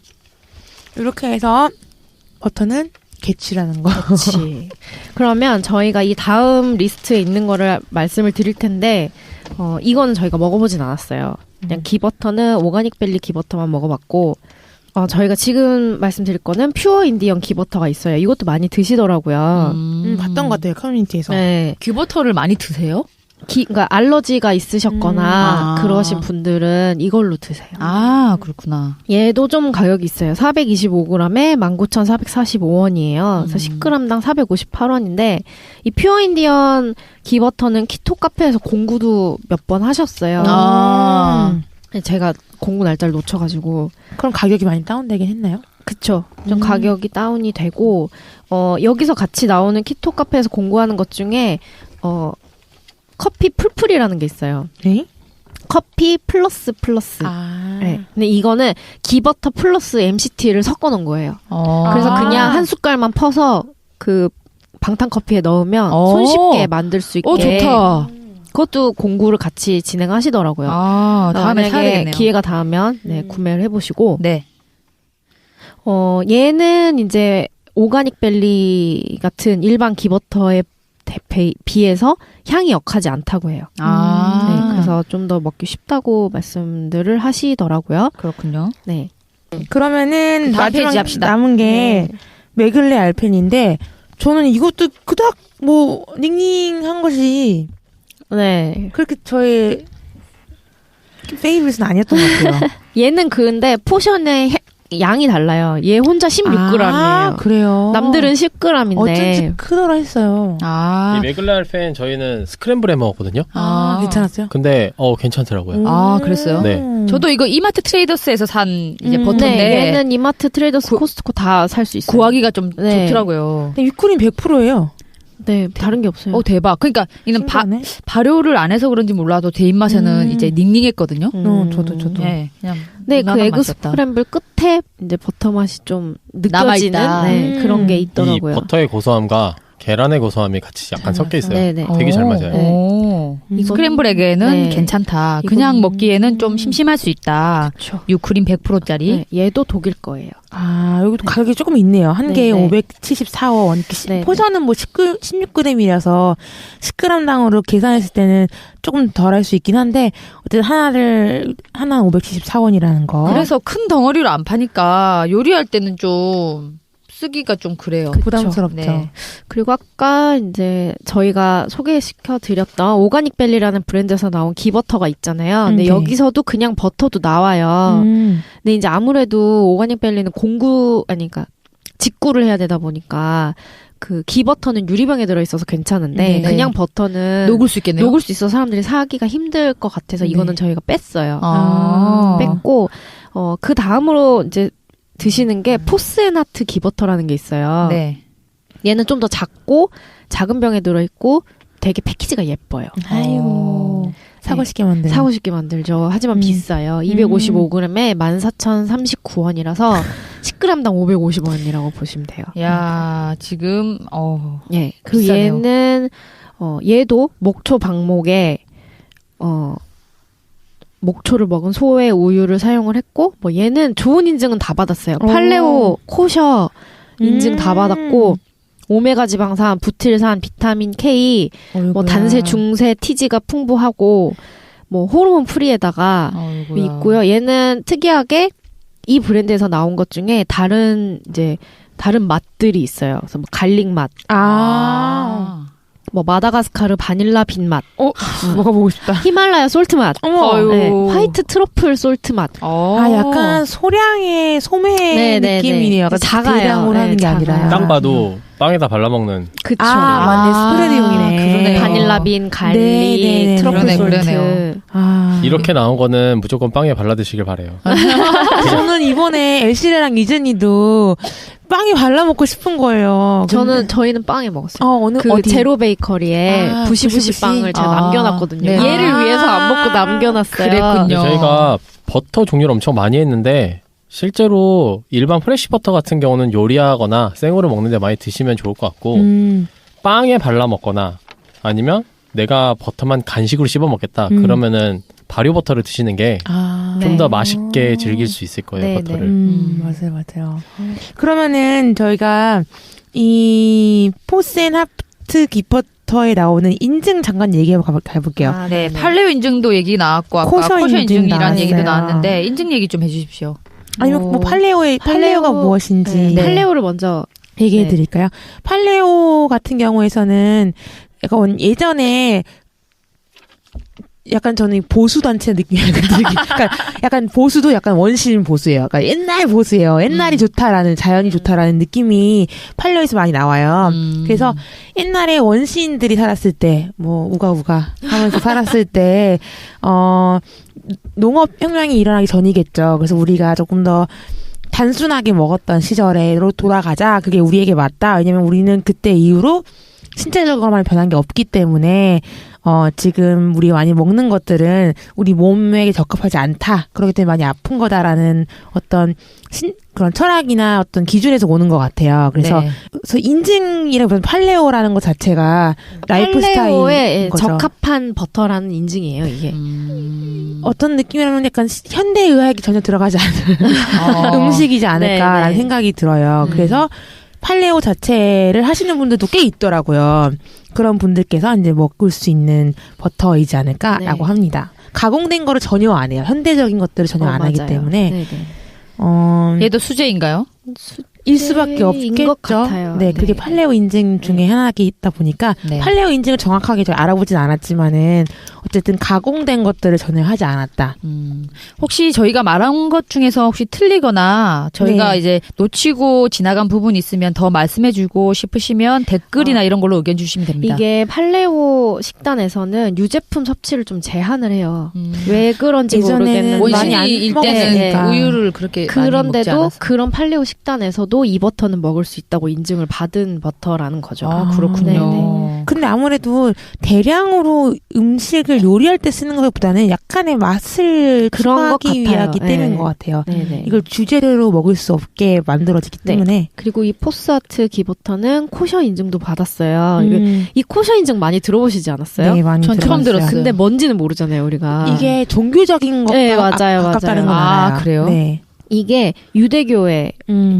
이렇게 해서 버터는 개취라는 거. 그렇지. 그러면 저희가 이 다음 리스트에 있는 거를 말씀을 드릴 텐데 이거는 저희가 먹어보진 않았어요. 그냥 기버터는 오가닉 밸리 기버터만 먹어봤고 저희가 지금 말씀드릴 거는 퓨어 인디언 기버터가 있어요. 이것도 많이 드시더라고요. 봤던 것 같아요 커뮤니티에서. 네. 큐버터를 많이 드세요? 그러니까 알러지가 있으셨거나 그러신 분들은 이걸로 드세요. 아 그렇구나. 얘도 좀 가격이 있어요. 425g에 19,445원이에요. 그래서 10g당 458원인데 이 퓨어 인디언 기버터는 키토 카페에서 공구도 몇 번 하셨어요. 제가 공구 날짜를 놓쳐가지고. 그럼 가격이 많이 다운되긴 했나요? 그쵸. 좀 가격이 다운이 되고 여기서 같이 나오는 키토 카페에서 공구하는 것 중에 커피 풀풀이라는 게 있어요. 네? 커피 플러스. 네. 근데 이거는 기버터 플러스 MCT를 섞어 놓은 거예요. 그래서 그냥 한 숟갈만 퍼서 그 방탄 커피에 넣으면 손쉽게 만들 수 있게. 좋다. 그것도 공구를 같이 진행하시더라고요. 다음에 사야 되겠네요. 기회가 닿으면 구매를 해보시고. 네. 얘는 이제 오가닉 밸리 같은 일반 기버터에 비해서 향이 역하지 않다고 해요. 네, 그래서 좀 더 먹기 쉽다고 말씀들을 하시더라고요. 그렇군요. 네. 그러면은 다음 페이지 마지막 합시다. 남은 게 메글레 알펜인데 저는 이것도 그닥 뭐 닝닝한 것이 네. 그렇게 저의 페이브릿은 아니었던 것 같아요. 얘는 근데 포션의 양이 달라요. 얘 혼자 16g이에요. 아, 그래요? 남들은 10g인데. 어쩐지 크더라 했어요. 이 메글랄펜 저희는 스크램블에 먹었거든요. 괜찮았어요? 근데 괜찮더라고요. 그랬어요? 네. 저도 이거 이마트 트레이더스에서 산 이제 버터인데 네, 얘는 이마트 트레이더스 코스트코 다 살 수 있어요. 구하기가 좀 네. 좋더라고요. 근데 위크림 100%예요. 네, 다른 게 없어요. 대박. 그러니까 이는 발효를 안 해서 그런지 몰라도 제 입맛에는 이제 닝닝했거든요. 저도. 네, 그냥 네, 그 무난한 에그 맛이었다. 스크램블 끝에 이제 버터 맛이 좀 느껴지는 남아있다. 그런 게 이 있더라고요. 버터의 고소함과 계란의 고소함이 같이 약간 섞여 있어요. 네네. 되게 잘 맞아요. 오. 스크램블 에그에는 네. 괜찮다. 그냥 먹기에는 좀 심심할 수 있다. 그쵸. 유크림 100%짜리. 네, 얘도 독일 거예요. 여기도 가격이 조금 있네요. 한 개에 네. 574원. 네, 포션은 뭐 16g이라서 10g당으로 계산했을 때는 조금 덜 할 수 있긴 한데 어쨌든 하나 574원이라는 거. 그래서 큰 덩어리로 안 파니까 요리할 때는 좀 쓰기가 좀 그래요. 부담스럽죠. 네. 그리고 아까 이제 저희가 소개시켜 드렸던 오가닉 밸리라는 브랜드에서 나온 기버터가 있잖아요. 근데 네. 여기서도 그냥 버터도 나와요. 근데 이제 아무래도 오가닉 밸리는 그러니까 직구를 해야 되다 보니까 그 기버터는 유리병에 들어있어서 괜찮은데 네. 그냥 버터는 녹을 수 있겠네요. 녹을 수 있어서 사람들이 사기가 힘들 것 같아서 이거는 저희가 뺐어요. 뺐고 그 다음으로 이제 드시는 게 포스앤하트 기버터라는 게 있어요. 네. 얘는 좀 더 작고 작은 병에 들어있고 되게 패키지가 예뻐요. 아유. 사고 싶게 만들. 사고 싶게 만들죠. 하지만 비싸요. 255g에 14,039원이라서 10g당 550원이라고 보시면 돼요. 야, 지금 예. 그 비싸네요. 얘는 얘도 목초 방목에 목초를 먹은 소의 우유를 사용을 했고 뭐 얘는 좋은 인증은 다 받았어요. 팔레오, 코셔 인증 다 받았고 오메가 지방산, 부틸산, 비타민 K, 뭐 단세, 중세, TG가 풍부하고 뭐 호르몬 프리에다가 있고요. 얘는 특이하게 이 브랜드에서 나온 것 중에 다른 맛들이 있어요. 그래서 뭐 갈릭 맛, 뭐 마다가스카르 바닐라 빈 맛, 먹어보고 싶다. 히말라야 솔트 맛, 네, 화이트 트러플 솔트 맛. 약간 소량의 소매 느낌이네요. 약간 작아요. 대량으로 하는 게 아니라. 딱 봐도 빵에다 발라먹는. 그쵸. 맞네. 스프레드용이네. 그러네요. 바닐라 빈, 갈릭, 네네네. 트러플 그러네, 솔트. 그러네요. 이렇게 나온 거는 무조건 빵에 발라 드시길 바래요. 저는 이번에 엘시레랑 이즈니도 빵에 발라 먹고 싶은 거예요. 저희는 빵에 먹었어요. 어느 그 어디? 제로 베이커리에 부시부시 빵을 제가 남겨놨거든요. 네. 얘를 위해서 안 먹고 남겨놨어요. 그랬군요. 근데 저희가 버터 종류를 엄청 많이 했는데 실제로 일반 프레시 버터 같은 경우는 요리하거나 생으로 먹는데 많이 드시면 좋을 것 같고 빵에 발라 먹거나 아니면 내가 버터만 간식으로 씹어 먹겠다 그러면은 발효 버터를 드시는 게 좀 더 맛있게 즐길 수 있을 거예요. 네, 버터를. 맞아요. 그러면은 저희가 이 포센 하프트 깁버터에 나오는 인증 잠깐 얘기해 볼게요. 네, 팔레오 인증도 얘기 나왔고 아까 코셔 코셔 인증 인증이라는 얘기도 나왔어요. 나왔는데 인증 얘기 좀 해주십시오. 아니면 뭐 팔레오가 무엇인지 네. 팔레오를 먼저 얘기해 드릴까요? 팔레오 같은 경우에서는 약간 예전에 약간 저는 보수 단체 느낌이 그러니까 약간 보수도 약간 원신 보수예요. 그러니까 옛날 보수예요. 옛날이 좋다라는 자연이 좋다라는 느낌이 팔레오에서 많이 나와요. 그래서 옛날에 원시인들이 살았을 때 뭐 우가우가 하면서 살았을 때 농업 혁명이 일어나기 전이겠죠. 그래서 우리가 조금 더 단순하게 먹었던 시절에로 돌아가자. 그게 우리에게 맞다. 왜냐면 우리는 그때 이후로 신체적으로만 변한 게 없기 때문에 지금 우리 많이 먹는 것들은 우리 몸에게 적합하지 않다. 그렇기 때문에 많이 아픈 거다라는 어떤 그런 철학이나 어떤 기준에서 오는 것 같아요. 그래서 인증이라고 팔레오라는 것 자체가 라이프 팔레오에 스타일인 거죠. 적합한 버터라는 인증이에요, 이게. 어떤 느낌이라면 약간 현대 의학이 전혀 들어가지 않은 음식이지 않을까라는 네네. 생각이 들어요. 그래서 팔레오 자체를 하시는 분들도 꽤 있더라고요. 그런 분들께서 이제 먹을 수 있는 버터이지 않을까라고 합니다. 가공된 거를 전혀 안 해요. 현대적인 것들을 전혀 안 하기 맞아요. 때문에 네네. 얘도 수제인가요? 일 수밖에 없겠죠. 것 같아요. 네, 그게 네. 팔레오 인증 중에 하나이다 보니까 네. 팔레오 인증을 정확하게 저 알아보진 않았지만은 어쨌든 가공된 것들을 전혀 하지 않았다. 혹시 저희가 말한 것 중에서 혹시 틀리거나 저희가 네. 이제 놓치고 지나간 부분이 있으면 더 말씀해주고 싶으시면 댓글이나 이런 걸로 의견 주시면 됩니다. 이게 팔레오 식단에서는 유제품 섭취를 좀 제한을 해요. 왜 그런지 예전에는 모르겠는데 많이 안 원신이일 먹었으니까. 때는 우유를 그렇게 많이 먹지 그런데도 않아서. 그런 팔레오 식단에서도 이 버터는 먹을 수 있다고 인증을 받은 버터라는 거죠. 아, 그렇군요. 네네. 근데 아무래도 대량으로 음식을 요리할 때 쓰는 것보다는 약간의 맛을 그런 것 추가하기 같아요. 위하기 네. 때문인 것 같아요. 네네. 이걸 주재료로 먹을 수 없게 만들어지기 네. 때문에. 그리고 이 포스아트 기버터는 코셔 인증도 받았어요. 음. 이 코셔 인증 많이 들어보시지 않았어요? 네, 많이 전 처음 들어봤어요. 들었어요. 근데 뭔지는 모르잖아요, 우리가. 이게 종교적인 것과 네, 맞아요, 가깝다는 건 맞아요. 아, 알아요. 그래요? 네. 이게 유대교의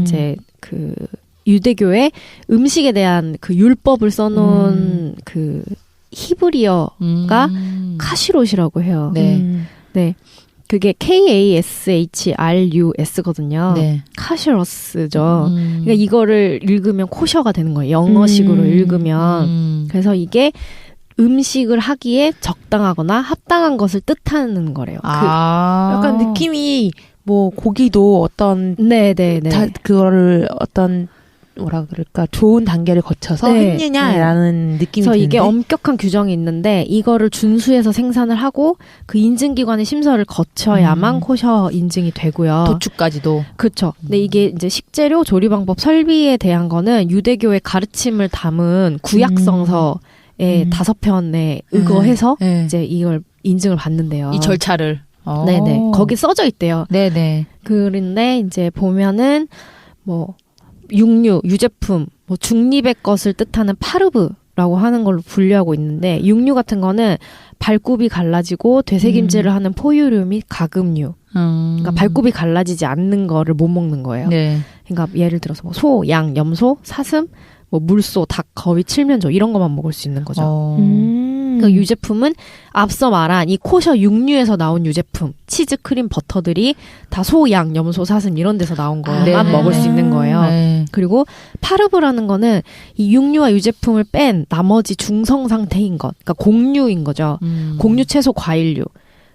이제 그 유대교의 음식에 대한 그 율법을 써놓은 그 히브리어가 카시롯이라고 해요. 네. 네. 그게 KASHRUS거든요. 네. 카시러스죠. 그러니까 이거를 읽으면 코셔가 되는 거예요. 영어식으로 읽으면. 그래서 이게 음식을 하기에 적당하거나 합당한 것을 뜻하는 거래요. 약간 느낌이 뭐 고기도 어떤 네네네. 그거를 어떤 뭐라 그럴까 좋은 단계를 거쳐서 네, 했느냐라는 느낌이 그래서 드는데 이게 엄격한 규정이 있는데 이거를 준수해서 생산을 하고 그 인증기관의 심사를 거쳐야만 코셔 인증이 되고요. 도축까지도. 그렇죠. 근데 이게 이제 식재료, 조리 방법, 설비에 대한 거는 유대교의 가르침을 담은 구약성서의 5편에 의거해서 네. 이제 이걸 인증을 받는데요. 이 절차를. 네네. 거기 써져 있대요. 네네. 그런데 이제 보면은 뭐 육류, 유제품, 뭐 중립의 것을 뜻하는 파르브라고 하는 걸로 분류하고 있는데 육류 같은 거는 발굽이 갈라지고 되새김질을 하는 포유류 및 가금류. 그러니까 발굽이 갈라지지 않는 거를 못 먹는 거예요. 네. 그러니까 예를 들어서 뭐 소, 양, 염소, 사슴, 뭐 물소, 닭, 거위, 칠면조 이런 것만 먹을 수 있는 거죠. 그 유제품은 앞서 말한 이 코셔 육류에서 나온 유제품, 치즈, 크림, 버터들이 다 소, 양, 염소, 사슴 이런 데서 나온 것만 먹을 수 있는 거예요. 네. 그리고 파르브라는 거는 이 육류와 유제품을 뺀 나머지 중성 상태인 것, 그러니까 곡류인 거죠. 곡류, 채소, 과일류.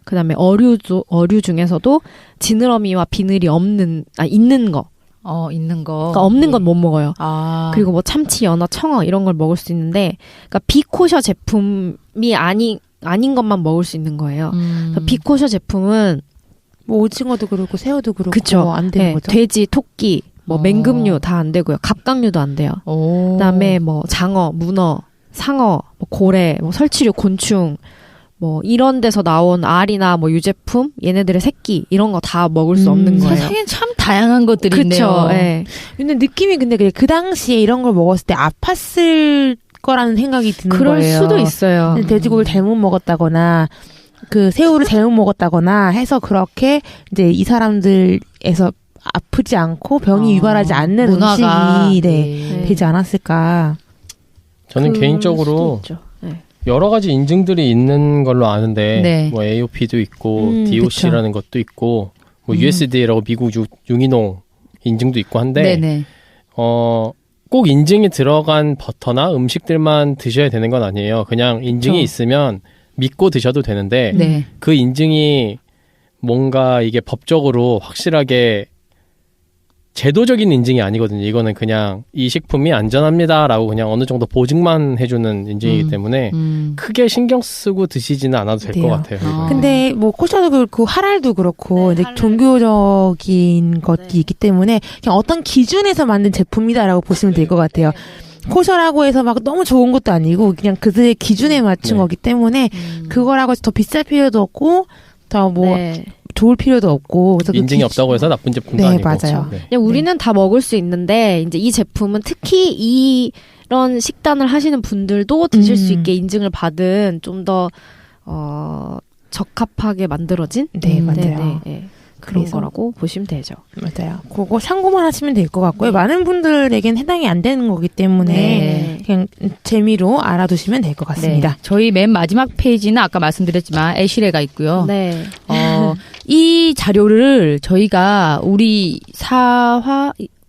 그다음에 어류 중에서도 지느러미와 비늘이 있는 거. 있는 거. 그러니까 없는 건 못 먹어요. 그리고 그리고 뭐 참치, 연어, 청어 이런 걸 먹을 수 있는데, 그러니까 비코셔 제품이 아닌 것만 먹을 수 있는 거예요. 그래서 비코셔 제품은 뭐 오징어도 그렇고 새우도 그렇고 그쵸. 안 되는 네, 거죠. 돼지, 토끼, 뭐 맹금류 다 안 되고요. 갑각류도 안 돼요. 그다음에 뭐 장어, 문어, 상어, 뭐 고래, 뭐 설치류, 곤충, 뭐 이런 데서 나온 알이나 뭐 유제품, 얘네들의 새끼 이런 거 다 먹을 수 없는 거예요. 세상엔 참 다양한 것들이 그쵸. 있네요. 네. 근데 느낌이 근데 그 당시에 이런 걸 먹었을 때 아팠을 거라는 생각이 드는 그럴 거예요. 수도 있어요. 돼지고기를 잘못 먹었다거나 그 새우를 잘못 먹었다거나 해서 그렇게 이제 이 사람들에서 아프지 않고 병이 유발하지 않는 문화가, 음식이 네. 되지 않았을까. 저는 개인적으로 여러 가지 인증들이 있는 걸로 아는데 네. 뭐 AOP도 있고 DOC라는 것도 있고 뭐 USDA라고 미국 유기농 인증도 있고 한데 네네. 꼭 인증이 들어간 버터나 음식들만 드셔야 되는 건 아니에요. 그냥 인증이 그렇죠. 있으면 믿고 드셔도 되는데 네. 그 인증이 뭔가 이게 법적으로 확실하게 제도적인 인증이 아니거든요. 이거는 그냥 이 식품이 안전합니다라고 그냥 어느 정도 보증만 해주는 인증이기 때문에 크게 신경 쓰고 드시지는 않아도 될 것 같아요. 이거는. 근데 뭐 코셔도 그렇고 하랄도 그렇고 이제 종교적인 것이 있기 때문에 그냥 어떤 기준에서 만든 제품이다라고 보시면 될 것 같아요. 코셔라고 해서 막 너무 좋은 것도 아니고 그냥 그들의 기준에 맞춘 거기 때문에 그거라고 해서 더 비쌀 필요도 없고 더 뭐 좋을 필요도 없고 그래서 인증이 없다고 해서 나쁜 제품도 네, 아니고. 맞아요. 네. 그냥 우리는 다 먹을 수 있는데 이제 이 제품은 특히 이런 식단을 하시는 분들도 드실 수 있게 인증을 받은 좀 더 적합하게 만들어진 네, 맞아요. 네. 그런 그래서- 거라고 보시면 되죠. 맞아요. 그거 참고만 하시면 될 것 같고요. 많은 분들에겐 해당이 안 되는 거기 때문에 네. 그냥 재미로 알아두시면 될 것 같습니다. 네. 저희 맨 마지막 페이지는 아까 말씀드렸지만 애시레가 있고요. 네. 이 자료를 저희가 우리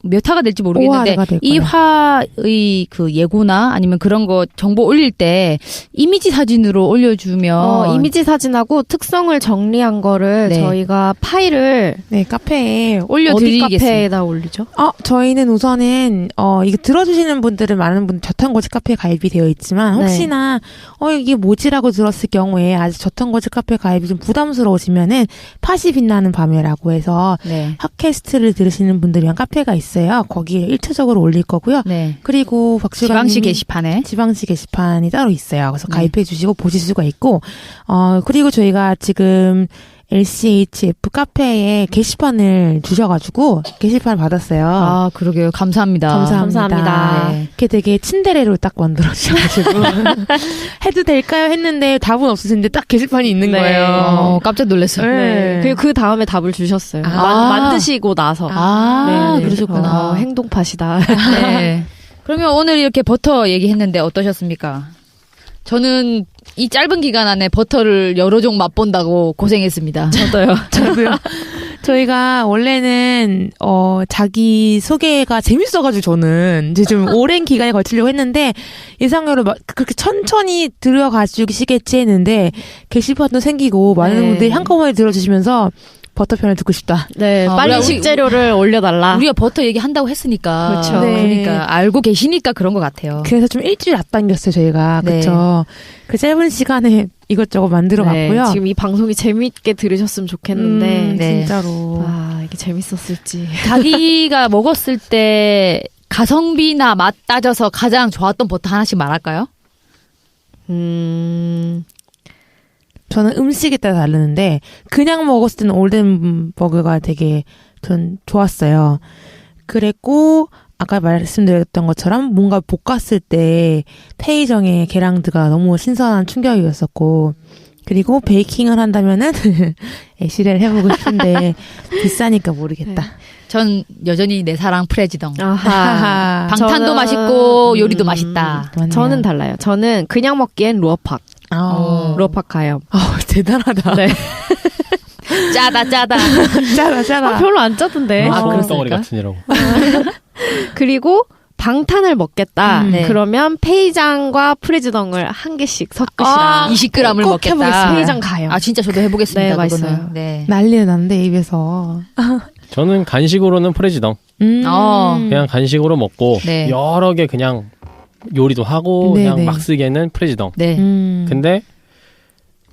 몇 화가 될지 모르겠는데 5화가 될 이 거예요. 화의 그 예고나 아니면 그런 거 정보 올릴 때 이미지 사진으로 올려주면 이미지 사진하고 특성을 정리한 거를 네. 저희가 파일을 네, 카페에 어디 올려드리겠습니다. 카페에다 올리죠? 저희는 우선은 이거 들어주시는 분들은 많은 분들 저탄고지 카페에 가입이 되어 있지만 네. 혹시나 이게 뭐지라고 들었을 경우에 아직 저탄고지 카페 가입이 좀 부담스러우시면은 팥이 빛나는 밤에라고 해서 네. 팟캐스트를 들으시는 분들 위한 카페가 있어요. 거기에 1차적으로 올릴 거고요. 네. 그리고 박수라님이 지방시 게시판에 지방시 게시판이 따로 있어요. 그래서 네. 가입해 주시고 보실 수가 있고, 그리고 저희가 지금 LCHF 카페에 게시판을 주셔가지고 게시판 받았어요. 아 그러게요. 감사합니다. 감사합니다. 네. 이렇게 되게 친데레로 딱 만들어 주셔가지고 해도 될까요 했는데 답은 없으신데 딱 게시판이 있는 네. 거예요. 깜짝 놀랐어요. 네. 그리고 그 다음에 답을 주셨어요. 아. 만드시고 나서. 아, 네. 그러셨구나. 행동파시다. 네. 그러면 오늘 이렇게 버터 얘기했는데 어떠셨습니까? 저는 이 짧은 기간 안에 버터를 여러 종 맛본다고 고생했습니다. 저도요. 저희가 원래는 자기 소개가 재밌어가지고 저는 이제 좀 오랜 기간에 걸치려고 했는데 예상외로 막 그렇게 천천히 들어가시겠지 했는데 게시판도 생기고 많은 네. 분들이 한꺼번에 들어주시면서 버터 편을 듣고 싶다. 네, 아, 빨리 우리- 식재료를 올려달라. 우리가 버터 얘기한다고 했으니까. 그렇죠. 네. 그러니까 알고 계시니까 그런 것 같아요. 그래서 좀 일주일 앞당겼어요 저희가. 네. 그렇죠. 그 짧은 시간에 이것저것 만들어봤고요. 네, 지금 이 방송이 재밌게 들으셨으면 좋겠는데. 네. 진짜로. 이게 재밌었을지. 자기가 먹었을 때 가성비나 맛 따져서 가장 좋았던 버터 하나씩 말할까요? 저는 음식에 따라 다르는데 그냥 먹었을 때는 올덴버그가 되게 전 좋았어요. 그랬고 아까 말씀드렸던 것처럼 뭔가 볶았을 때 테이정의 계량드가 너무 신선한 충격이었었고 그리고 베이킹을 한다면은 애쉬레를 해보고 싶은데 비싸니까 모르겠다. 전 여전히 내 사랑 프레지덩. 아하. 방탄도 맛있고 요리도 맛있다. 맞네요. 저는 달라요. 저는 그냥 먹기엔 루어팍. 루어팍 가요. 대단하다. 네. 짜다. 짜다. 별로 안 짜던데. 소금덩어리 같으니라고. 그리고 방탄을 먹겠다. 네. 그러면 페이장과 프레지덩을 한 개씩 섞으시라. 20g을 꼭 먹겠다. 해보겠습니다. 페이장 가요. 아 진짜 저도 해보겠습니다. 네, 그거는. 맛있어요. 네. 난리는 난데 입에서. 저는 간식으로는 프레지덩. 그냥 간식으로 먹고 네. 여러 개 그냥 요리도 하고 네, 그냥 네. 막 쓰기에는 프레지덩. 네. 근데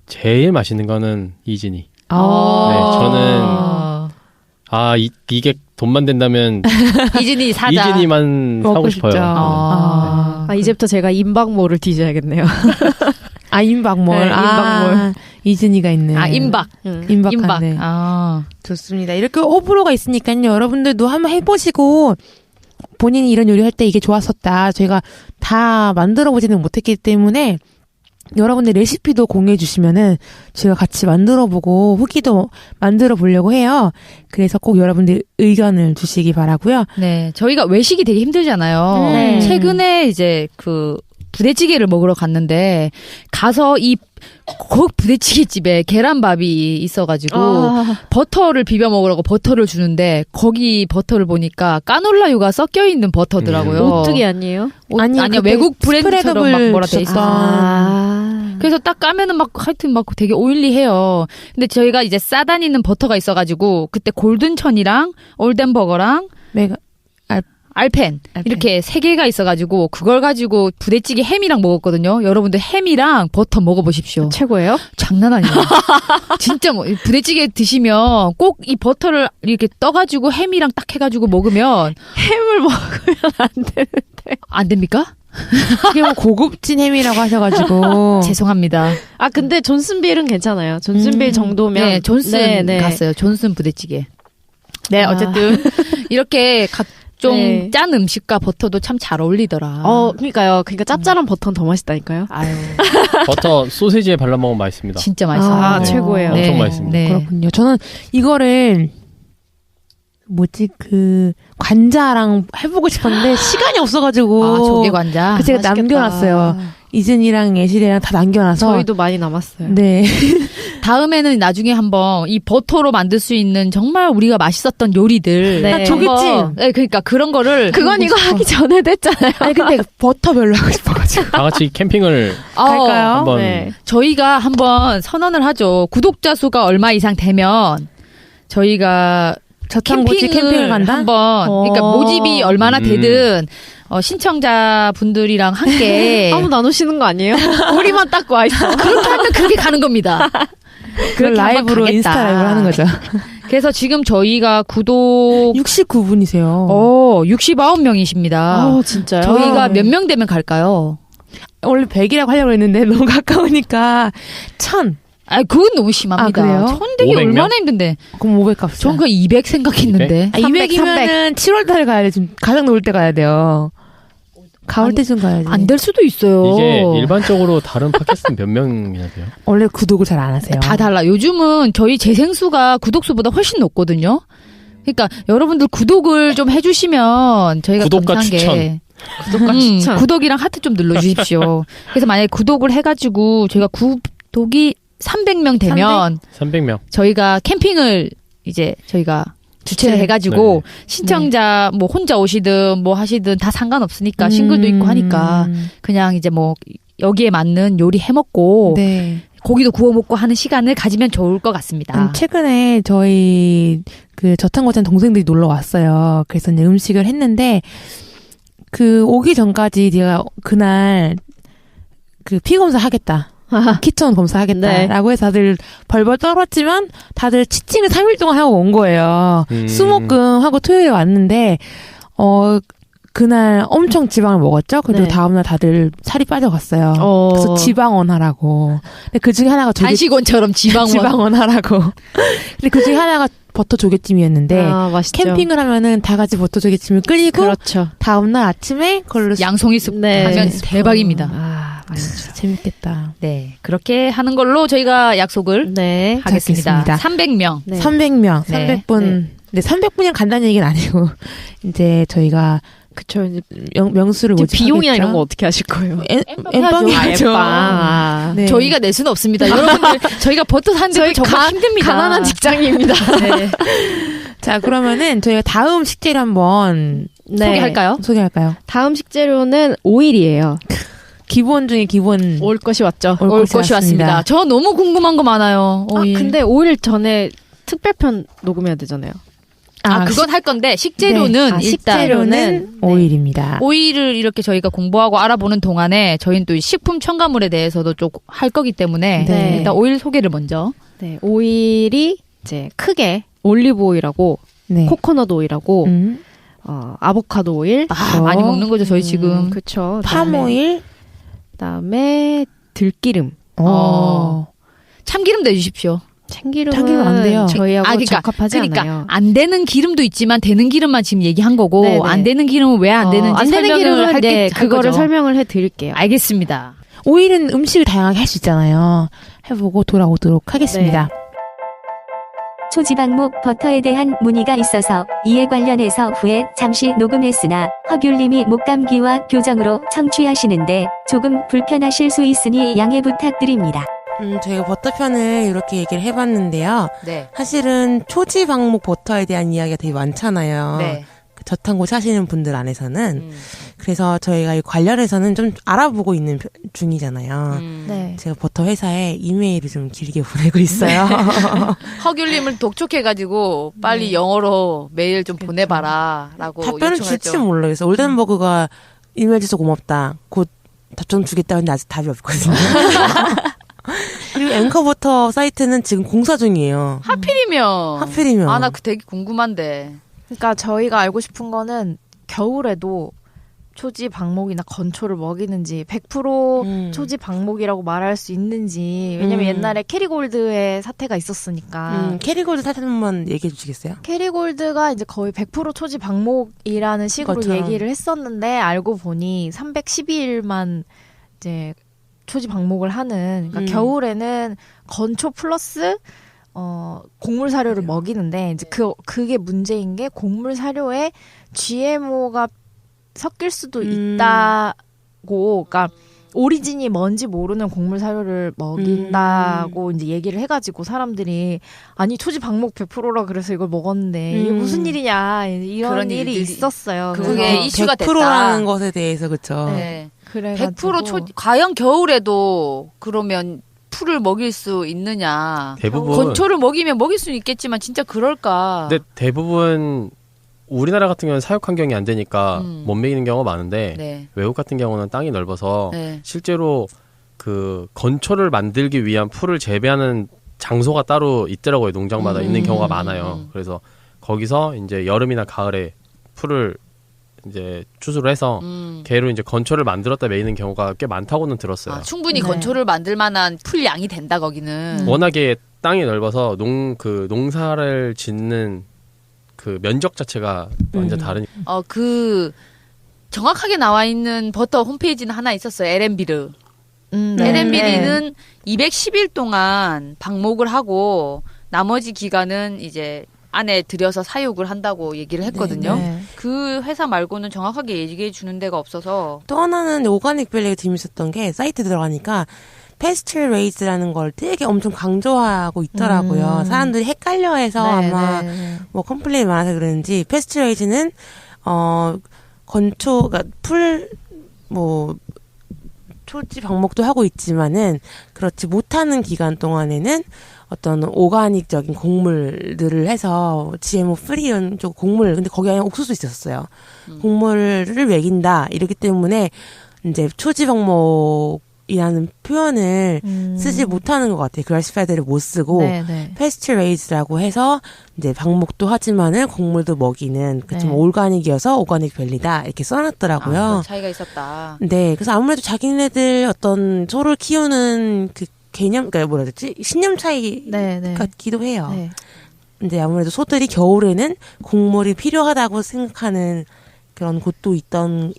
제일 맛있는 거는 이진이. 네, 아. 저는 이게 돈만 된다면 이진이 사자. 이진이만 사고 먹고 싶어요. 싶죠. 아. 이제부터 제가 임박모를 뒤져야겠네요. 임박몰. 네, 임박몰. 이진이가 있는. 임박. 임박. 임박. 네. 아. 좋습니다. 이렇게 호불호가 있으니까요. 여러분들도 한번 해보시고 본인이 이런 요리 할 때 이게 좋았었다. 저희가 다 만들어 보지는 못했기 때문에 여러분들 레시피도 공유해 주시면은 제가 같이 만들어 보고 후기도 만들어 보려고 해요. 그래서 꼭 여러분들 의견을 주시기 바라고요. 네. 저희가 외식이 되게 힘들잖아요. 네. 최근에 이제 그 부대찌개를 먹으러 갔는데 가서 그 부대찌개 집에 계란밥이 있어가지고 버터를 비벼 먹으라고 버터를 주는데 거기 버터를 보니까 까놀라유가 섞여 있는 버터더라고요. 오뚜기 아니에요? 아니요 그때 외국 브랜드처럼 막 뭐라 돼 있어. 주셨던 그래서 딱 까면은 막 하여튼 막 되게 오일리해요. 근데 저희가 이제 싸다니는 버터가 있어가지고 그때 골든천이랑 올덴버거랑 알펜 이렇게 3개가 있어가지고 그걸 가지고 부대찌개 햄이랑 먹었거든요. 여러분들 햄이랑 버터 먹어보십시오. 최고예요? 장난 아니에요. 진짜 뭐 부대찌개 드시면 꼭 이 버터를 이렇게 떠가지고 햄이랑 딱 해가지고 먹으면 햄을 먹으면 안 되는데. 안 됩니까? 그게 뭐 고급진 햄이라고 하셔가지고 죄송합니다. 근데 존슨빌은 괜찮아요. 존슨빌 정도면. 네, 존슨 네. 갔어요. 존슨 부대찌개. 네, 어쨌든 이렇게 좀 짠 음식과 버터도 참 잘 어울리더라. 그러니까요. 그러니까 짭짤한 버터는 더 맛있다니까요. 아유, 버터 소세지에 발라 먹으면 맛있습니다. 진짜 맛있어요. 네. 최고예요. 엄청 맛있습니다. 네. 그렇군요. 저는 이거를 관자랑 해보고 싶었는데 시간이 없어가지고 조개 관자. 그 제가 맛있겠다. 남겨놨어요. 이진이랑 예실이랑 다 남겨놔서 저희도 많이 남았어요. 네. 다음에는 나중에 한번 이 버터로 만들 수 있는 정말 우리가 맛있었던 요리들. 네. 한번- 조개찜. 네, 그러니까 그런 거를. 그건 이거 하기 전에 됐잖아요. 아니 근데 버터 별로 하고 싶어가지고 다 같이 캠핑을 갈까요? 한번 네. 저희가 한번 선언을 하죠. 구독자 수가 얼마 이상 되면 저희가 저탄고지 캠핑을 간다. 한번 그러니까 모집이 얼마나 되든 신청자 분들이랑 함께 아무도 안 오시는 거 아니에요? 우리만 딱 와 있어. 그렇게 하면 그렇게 가는 겁니다. 그걸 한번 라이브로 가겠다. 인스타 라이브로 하는 거죠. 그래서 지금 저희가 구독 69분이세요. 69명이십니다. 진짜요? 저희가 몇 명 되면 갈까요? 원래 100이라고 하려고 했는데 너무 가까우니까 1000. 아, 그건 너무 심합니다. 아, 그래요? 1000 되기 500 명? 얼마나 힘든데. 그럼 500 값이죠. 전 그냥 200 생각했는데. 200이면은 7월달에 가야 돼. 지금 가장 더울 때 가야 돼요. 가을 때쯤 가야지. 안 될 수도 있어요. 이게 일반적으로 다른 팟캐스트는 몇 명이나 돼요? 원래 구독을 잘 안 하세요. 다 달라. 요즘은 저희 재생수가 구독수보다 훨씬 높거든요. 그러니까 여러분들 구독을 좀 해주시면 저희가 구독과 감사한 추천. 게 구독과 추천. 구독이랑 하트 좀 눌러주십시오. 그래서 만약에 구독을 해가지고 저희가 구독이 300명 되면 300명. 저희가 캠핑을 이제 저희가 주최를 해가지고 신청자 뭐 혼자 오시든 뭐 하시든 다 상관없으니까 싱글도 있고 하니까 그냥 이제 뭐 여기에 맞는 요리 해먹고 네. 고기도 구워 먹고 하는 시간을 가지면 좋을 것 같습니다. 최근에 저희 그 저탄고장 동생들이 놀러 왔어요. 그래서 이제 음식을 했는데 그 오기 전까지 제가 그날 그 피 검사 하겠다. 키톤 검사하겠다라고 해서 다들 벌벌 떨었지만 다들 치팅을 3일 동안 하고 온 거예요. 수목금 하고 토요일에 왔는데 그날 엄청 지방을 먹었죠. 그리고 네. 다음날 다들 살이 빠져갔어요. 그래서 지방원 하라고. 근데 그 중에 하나가 단식원처럼 지방원 하라고. 근데 그 중에 하나가 버터 조개찜이었는데 맛있죠. 캠핑을 하면은 다 같이 버터 조개찜을 끓이고 그렇죠. 다음날 아침에 그걸로 양송이숲 하면 대박입니다. 맛있죠. 재밌겠다. 네, 그렇게 하는 걸로 저희가 약속을 네. 하겠습니다. 잡겠습니다. 300명. 네. 300명, 네. 300분. 네, 300분이 간단한 얘기는 아니고 이제 저희가 그쵸. 이제 명수를 모집하겠죠. 비용이나 이런 거 어떻게 하실 거예요? 엠빵이 하죠. 엠빵. 네. 저희가 낼 수는 없습니다. 여러분들 저희가 버터 사는데 정말 힘듭니다. 가난한 직장인입니다. 네. 자, 그러면은 저희가 다음 식재를 한번 소개할까요? 소개할까요? 다음 식재료는 오일이에요. 기본 중에 기본 올 것이 왔죠. 올 것이 왔습니다. 저 너무 궁금한 거 많아요. 오일. 근데 오일 전에 특별편 녹음해야 되잖아요. 그건 할 건데 식재료는 일단 식재료는 오일입니다. 오일을 이렇게 저희가 공부하고 알아보는 동안에 저희는 또 식품 첨가물에 대해서도 좀 할 거기 때문에 네. 일단 오일 소개를 먼저. 네, 오일이 이제 크게 올리브 오일하고 네. 코코넛 오일하고 아보카도 오일, 많이 먹는 거죠 저희 지금. 그렇죠. 팜오일, 그다음에 들기름. 참기름 내주십시오. 참기름은 안 돼요. 저희하고 적합하지 그러니까 않아요. 안 되는 기름도 있지만 되는 기름만 지금 얘기한 거고 네네. 안 되는 기름은 왜 안 되는지 안 되는 설명을 기름은 할 그거를 거죠. 설명을 해드릴게요. 알겠습니다. 오일은 음식을 다양하게 할 수 있잖아요. 해보고 돌아오도록 하겠습니다. 초지방목 버터에 대한 문의가 있어서 이에 관련해서 후에 잠시 녹음했으나 허귤님이 목감기와 교정으로 청취하시는데 조금 불편하실 수 있으니 양해 부탁드립니다. 저희가 버터 편을 이렇게 얘기를 해봤는데요. 네. 사실은 초지방목 버터에 대한 이야기가 되게 많잖아요. 네. 저탄고 사시는 분들 안에서는. 그래서 저희가 이 관련해서는 좀 알아보고 있는 중이잖아요. 네. 제가 버터 회사에 이메일을 좀 길게 보내고 있어요. 허귤님을 독촉해가지고 빨리 영어로 메일 좀 보내봐라라고 답변을 요청했죠. 줄지 모르겠어. 올덴버그가 이메일 주소 고맙다. 곧 답장 주겠다 했는데 아직 답이 없거든요. 그리고 앵커버터 사이트는 지금 공사 중이에요. 하필이면. 나 그 되게 궁금한데. 그러니까 저희가 알고 싶은 거는 겨울에도 초지 방목이나 건초를 먹이는지 100% 초지 방목이라고 말할 수 있는지 왜냐면 옛날에 캐리골드의 사태가 있었으니까 캐리골드 사태 한번 얘기해 주시겠어요? 캐리골드가 이제 거의 100% 초지 방목이라는 식으로 것처럼. 얘기를 했었는데 알고 보니 312일만 이제 초지 방목을 하는 그러니까 겨울에는 건초 플러스 곡물 사료를 먹이는데 이제 그게 문제인 게 곡물 사료에 GMO가 섞일 수도 있다고, 그러니까 오리진이 뭔지 모르는 곡물 사료를 먹인다고 이제 얘기를 해가지고 사람들이 아니 초지 방목 100%라 그래서 이걸 먹었는데 이게 무슨 일이냐 이런 그런 일이 일들이 있었어요. 그게 그래서 이슈가 됐다. 100%라는 것에 대해서 그쵸. 네. 그래가지고 100% 과연 겨울에도 그러면 풀을 먹일 수 있느냐. 대부분 건초를 먹이면 먹일 수는 있겠지만 진짜 그럴까. 근데 대부분 우리나라 같은 경우는 사육 환경이 안 되니까 못 먹이는 경우가 많은데 네. 외국 같은 경우는 땅이 넓어서 네. 실제로 그 건초를 만들기 위한 풀을 재배하는 장소가 따로 있더라고요. 농장마다 있는 경우가 많아요. 그래서 거기서 이제 여름이나 가을에 풀을 이제 추수를 해서 개로 이제 건초를 만들었다 매이는 경우가 꽤 많다고는 들었어요. 충분히 건초를 만들 만한 풀 양이 된다 거기는. 워낙에 땅이 넓어서 농사를 짓는 그 면적 자체가 완전 다르니까. 그 정확하게 나와 있는 버터 홈페이지는 하나 있었어요. LM비르. 네. LM비르는 210일 동안 방목을 하고 나머지 기간은 이제 안에 들여서 사육을 한다고 얘기를 했거든요. 네. 그 회사 말고는 정확하게 얘기해 주는 데가 없어서. 또 하나는 오가닉 밸리가 재밌었던 게 사이트 들어가니까 패스처 레이즈라는 걸 되게 엄청 강조하고 있더라고요. 사람들이 헷갈려해서 아마 뭐 컴플레인이 많아서 그런지 패스처 레이즈는 건초가 풀 뭐 초지 방목도 하고 있지만은 그렇지 못하는 기간 동안에는 어떤 오가닉적인 곡물들을 해서 GMO 프리 이런 쪽 곡물 근데 거기 안에 옥수수 있었어요. 곡물을 먹인다 이렇기 때문에 이제 초지 방목 이라는 표현을 쓰지 못하는 것 같아요. grass-fed를 못 쓰고 네. pasture-raised라고 해서 이제 방목도 하지만은 곡물도 먹이는 그 좀 네. 올가닉이어서 오가닉 밸리다 이렇게 써놨더라고요. 차이가 있었다. 네, 그래서 아무래도 자기네들 어떤 소를 키우는 그 개념, 그러니까 뭐라 해야 되지? 신념 차이 네. 같기도 해요. 네. 근데 아무래도 소들이 겨울에는 곡물이 필요하다고 생각하는 그런 곳도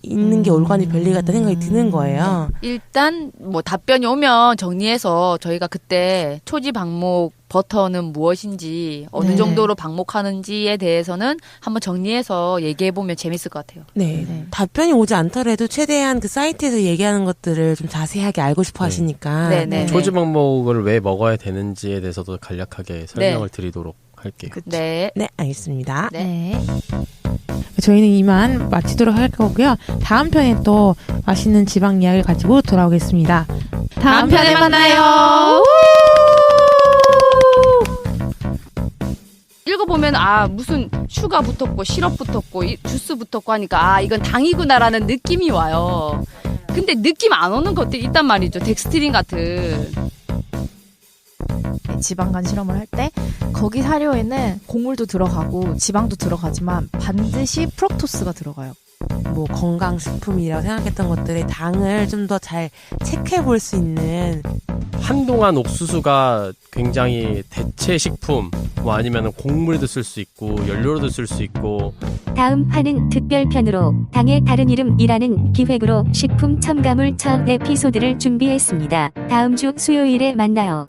있는 게 올가닉 밸리 같다는 생각이 드는 거예요. 일단 뭐 답변이 오면 정리해서 저희가 그때 초지 방목 버터는 무엇인지 어느 네. 정도로 방목하는지에 대해서는 한번 정리해서 얘기해 보면 재밌을 것 같아요. 네. 네. 답변이 오지 않더라도 최대한 그 사이트에서 얘기하는 것들을 좀 자세하게 알고 싶어 하시니까. 네. 초지 방목을 왜 먹어야 되는지에 대해서도 간략하게 설명을 드리도록 할게요. 네. 네, 알겠습니다. 네. 저희는 이만 마치도록 할 거고요. 다음 편에 또 맛있는 지방 이야기를 가지고 돌아오겠습니다. 다음 편에 만나요. 읽어보면 무슨 슈가 붙었고 시럽 붙었고 주스 붙었고 하니까 이건 당이구나라는 느낌이 와요. 근데 느낌 안 오는 것들이 있단 말이죠. 덱스트린 같은. 지방간 실험을 할 때 거기 사료에는 곡물도 들어가고 지방도 들어가지만 반드시 프럭토스가 들어가요. 뭐 건강식품이라고 생각했던 것들의 당을 좀 더 잘 체크해 볼 수 있는 한동안 옥수수가 굉장히 대체 식품, 뭐 아니면 곡물도 쓸 수 있고 연료로도 쓸 수 있고. 다음 판은 특별편으로 당의 다른 이름이라는 기획으로 식품 첨가물 첫 에피소드를 준비했습니다. 다음 주 수요일에 만나요.